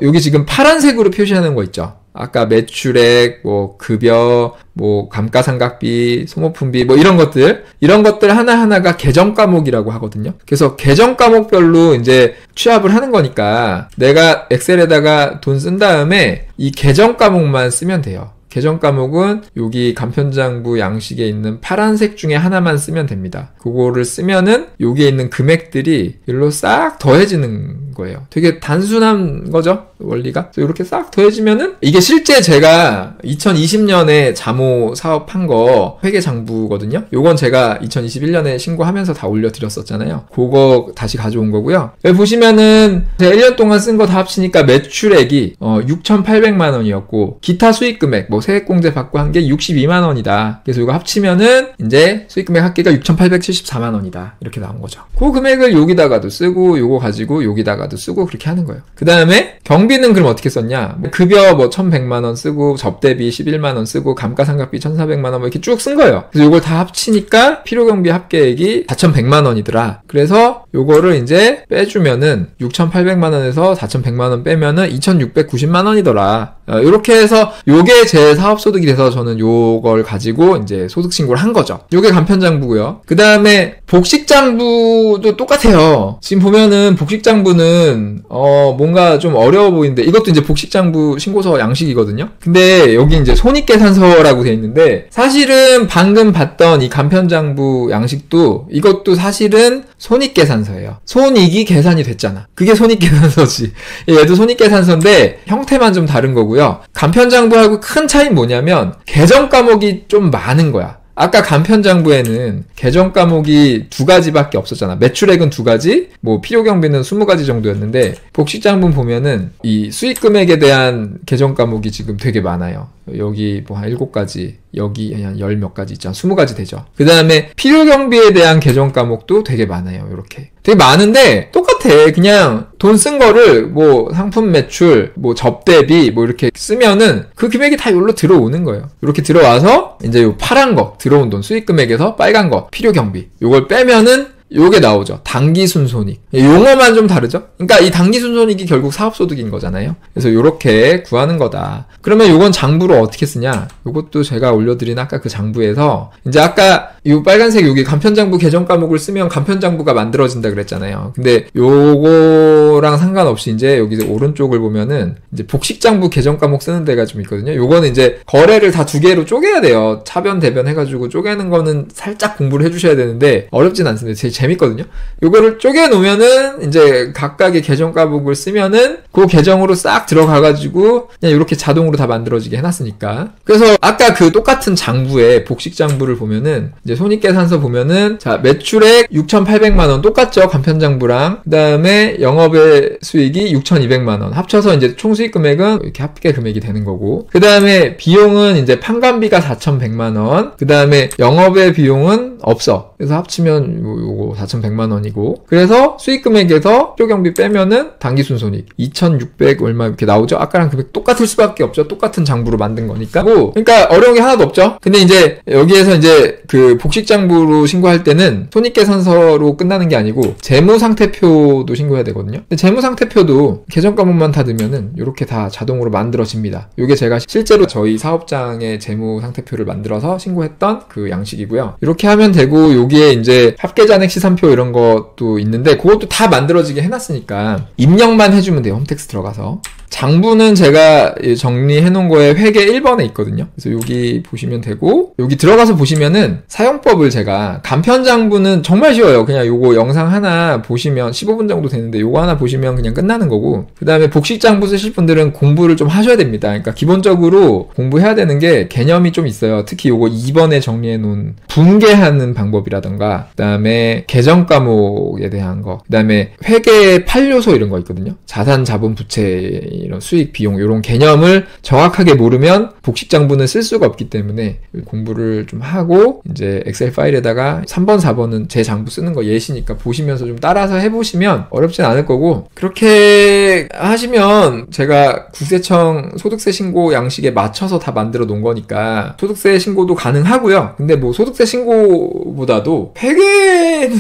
여기 지금 파란색으로 표시하는 거 있죠. 아까 매출액, 뭐 급여, 뭐 감가상각비, 소모품비, 뭐 이런 것들 하나하나가 개정 과목이라고 하거든요. 그래서 개정 과목별로 이제 취합을 하는 거니까 내가 엑셀에다가 돈 쓴 다음에 이 개정 과목만 쓰면 돼요. 계정 과목은 여기 간편장부 양식에 있는 파란색 중에 하나만 쓰면 됩니다. 그거를 쓰면은 여기에 있는 금액들이 일로 싹 더해지는 거예요. 되게 단순한 거죠, 원리가. 그래서 이렇게 싹 더해지면은 이게 실제 제가 2020년에 자모 사업한 거 회계장부거든요. 요건 제가 2021년에 신고하면서 다 올려드렸었잖아요. 그거 다시 가져온 거고요. 여기 보시면은 제가 1년 동안 쓴 거 다 합치니까 매출액이 6,800만 원이었고 기타 수익금액 뭐 세액공제 받고 한 게 62만 원이다. 그래서 이거 합치면은 이제 수익금액 합계가 6,874만 원이다. 이렇게 나온 거죠. 그 금액을 여기다가도 쓰고 요거 가지고 여기다가도 쓰고 그렇게 하는 거예요. 그 다음에 경비는 그럼 어떻게 썼냐? 급여 뭐 1,100만 원 쓰고 접대비 11만 원 쓰고 감가상각비 1,400만 원 뭐 이렇게 쭉 쓴 거예요. 그래서 요걸 다 합치니까 필요경비 합계액이 4,100만 원이더라. 그래서 요거를 이제 빼주면은 6,800만 원에서 4,100만 원 빼면은 2,690만 원이더라. 요렇게 해서 요게 제 사업소득이 돼서 저는 요걸 가지고 이제 소득신고를 한 거죠. 요게 간편장부고요. 그 다음에 복식장부도 똑같아요. 지금 보면은 복식장부는 뭔가 좀 어려워 보이는데 이것도 이제 복식장부 신고서 양식이거든요. 근데 여기 이제 손익계산서라고 돼 있는데 사실은 방금 봤던 이 간편장부 양식도 이것도 사실은 손익계산서예요. 손익이 계산이 됐잖아. 그게 손익계산서지. 얘도 손익계산서인데 형태만 좀 다른 거고요. 간편장부하고 큰 차이는 뭐냐면 계정 과목이 좀 많은 거야. 아까 간편장부에는 계정 과목이 2가지밖에 없었잖아. 매출액은 2가지, 뭐 필요경비는 20가지 정도였는데 복식장부 보면은 이 수익금액에 대한 계정 과목이 지금 되게 많아요. 여기 뭐 한 7가지, 여기 한 10몇 가지 있잖아. 20가지 되죠. 그 다음에 필요경비에 대한 계정 과목도 되게 많아요. 이렇게 되게 많은데 똑같아. 그냥 돈 쓴 거를 뭐 상품 매출, 뭐 접대비 뭐 이렇게 쓰면은 그 금액이 다 여기로 들어오는 거예요. 이렇게 들어와서 이제 요 파란 거 들어온 돈 수익금액에서 빨간 거 필요경비 요걸 빼면은 요게 나오죠. 당기순손익. 용어만 좀 다르죠? 그러니까 이 당기순손익이 결국 사업소득인 거잖아요. 그래서 요렇게 구하는 거다. 그러면 요건 장부로 어떻게 쓰냐? 요것도 제가 올려드린 아까 그 장부에서 이제 아까 요 빨간색 여기 간편장부 계정 과목을 쓰면 간편장부가 만들어진다 그랬잖아요. 근데 요거랑 상관없이 이제 여기 오른쪽을 보면은 이제 복식장부 계정 과목 쓰는 데가 좀 있거든요. 요거는 이제 거래를 다 2개로 쪼개야 돼요. 차변 대변 해가지고 쪼개는 거는 살짝 공부를 해주셔야 되는데 어렵진 않습니다. 제일 재밌거든요. 요거를 쪼개 놓으면은 이제 각각의 계정 과목을 쓰면은 그 계정으로 싹 들어가가지고 그냥 이렇게 자동으로 다 만들어지게 해놨으니까. 그래서 아까 그 똑같은 장부에 복식장부를 보면은 이제 손익계산서 보면은 자 매출액 6,800만 원 똑같죠. 간편장부랑. 그 다음에 영업의 수익이 6,200만 원 합쳐서 이제 총 수익 금액은 이렇게 합계 금액이 되는 거고. 그 다음에 비용은 이제 판관비가 4,100만 원. 그 다음에 영업의 비용은 없어. 그래서 합치면 요거 4,100만 원이고. 그래서 수익금액에서 필요경비 빼면은 당기순손익 2,600 얼마 이렇게 나오죠. 아까랑 금액 똑같을 수밖에 없죠. 똑같은 장부로 만든 거니까. 그러니까 어려운 게 하나도 없죠. 근데 이제 여기에서 이제 그 복식장부로 신고할 때는 손익계산서로 끝나는 게 아니고 재무상태표도 신고해야 되거든요. 근데 재무상태표도 계정 과목만 다 넣으면은 이렇게 다 자동으로 만들어집니다. 이게 제가 실제로 저희 사업장의 재무상태표를 만들어서 신고했던 그 양식이고요. 이렇게 하면 되고 여기에 이제 합계잔액 시산표 이런 것도 있는데 그것도 다 만들어지게 해놨으니까 입력만 해주면 돼요. 홈택스 들어가서. 장부는 제가 정리해 놓은 거에 회계 1번에 있거든요. 그래서 여기 보시면 되고 여기 들어가서 보시면은 사용법을 제가 간편장부는 정말 쉬워요. 그냥 요거 영상 하나 보시면 15분 정도 되는데 요거 하나 보시면 그냥 끝나는 거고 그 다음에 복식장부 쓰실 분들은 공부를 좀 하셔야 됩니다. 그러니까 기본적으로 공부해야 되는 게 개념이 좀 있어요. 특히 요거 2번에 정리해 놓은 분개하는 방법이라던가 그 다음에 계정 과목에 대한 거 그 다음에 회계 8요소 이런 거 있거든요. 자산, 자본, 부채 이런 수익, 비용 이런 개념을 정확하게 모르면 복식장부는 쓸 수가 없기 때문에 공부를 좀 하고 이제 엑셀 파일에다가 3번, 4번은 제 장부 쓰는 거 예시니까 보시면서 좀 따라서 해보시면 어렵진 않을 거고 그렇게 하시면 제가 국세청 소득세 신고 양식에 맞춰서 다 만들어 놓은 거니까 소득세 신고도 가능하고요. 근데 뭐 소득세 신고보다도 회계는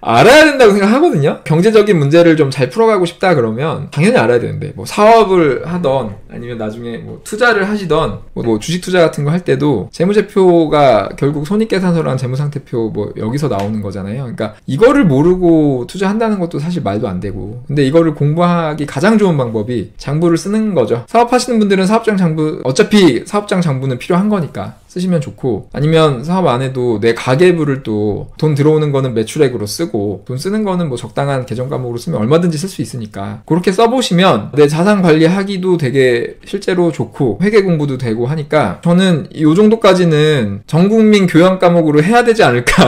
알아야 된다고 생각하거든요. 경제적인 문제를 좀 잘 풀어가고 싶다 그러면 당연히 알아야 되는데 뭐 사업을 하던 아니면 나중에 뭐 투자를 하시던 뭐 주식 투자 같은 거 할 때도 재무제표가 결국 손익계산서랑 재무상태표 뭐 여기서 나오는 거잖아요. 그러니까 이거를 모르고 투자한다는 것도 사실 말도 안 되고, 근데 이거를 공부하기 가장 좋은 방법이 장부를 쓰는 거죠. 사업하시는 분들은 사업장 장부, 어차피 사업장 장부는 필요한 거니까 쓰시면 좋고, 아니면 사업 안 해도 내 가계부를 또 돈 들어오는 거는 매출액으로 쓰고 돈 쓰는 거는 뭐 적당한 계정 과목으로 쓰면 얼마든지 쓸 수 있으니까 그렇게 써보시면 내 자산 관리하기도 되게 실제로 좋고 회계 공부도 되고 하니까 저는 이 정도까지는 전국민 교양 과목으로 해야 되지 않을까.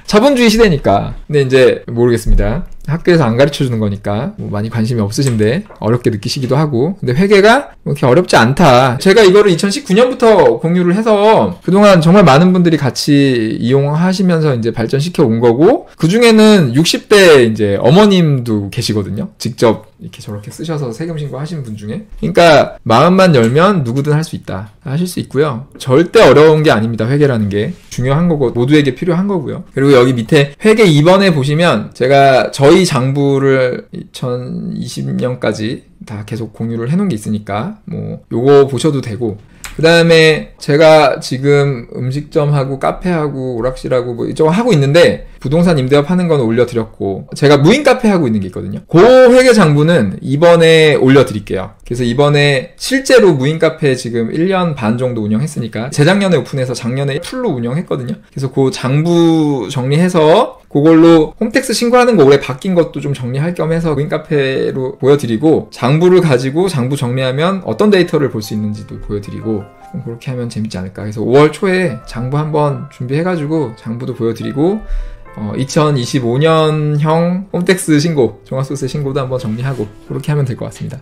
자본주의 시대니까. 근데 이제 모르겠습니다. 학교에서 안 가르쳐주는 거니까 뭐 많이 관심이 없으신데 어렵게 느끼시기도 하고, 근데 회계가 그렇게 어렵지 않다. 제가 이거를 2019년부터 공유를 해서 그동안 정말 많은 분들이 같이 이용하시면서 이제 발전시켜 온 거고, 그 중에는 60대 이제 어머님도 계시거든요. 직접 이렇게 저렇게 쓰셔서 세금 신고 하신 분 중에. 그러니까 마음만 열면 누구든 할 수 있다. 하실 수 있고요. 절대 어려운 게 아닙니다. 회계라는 게 중요한 거고 모두에게 필요한 거고요. 그리고 여기 밑에 회계 2번에 보시면 제가 저희 장부를 2020년까지 다 계속 공유를 해놓은 게 있으니까 뭐 요거 보셔도 되고, 그 다음에 제가 지금 음식점하고 카페하고 오락실하고 뭐 이쪽을 하고 있는데 부동산 임대업 하는 건 올려드렸고, 제가 무인 카페 하고 있는 게 있거든요. 그 회계 장부는 이번에 올려드릴게요. 그래서 이번에 실제로 무인 카페 지금 1년 반 정도 운영했으니까 재작년에 오픈해서 작년에 풀로 운영했거든요. 그래서 그 장부 정리해서 그걸로 홈택스 신고하는 거 올해 바뀐 것도 좀 정리할 겸 해서 무인 카페로 보여드리고, 장부를 가지고 장부 정리하면 어떤 데이터를 볼 수 있는지도 보여드리고, 그렇게 하면 재밌지 않을까. 그래서 5월 초에 장부 한번 준비해가지고 장부도 보여드리고 2025년형 홈택스 신고, 종합소득세 신고도 한번 정리하고 그렇게 하면 될 것 같습니다.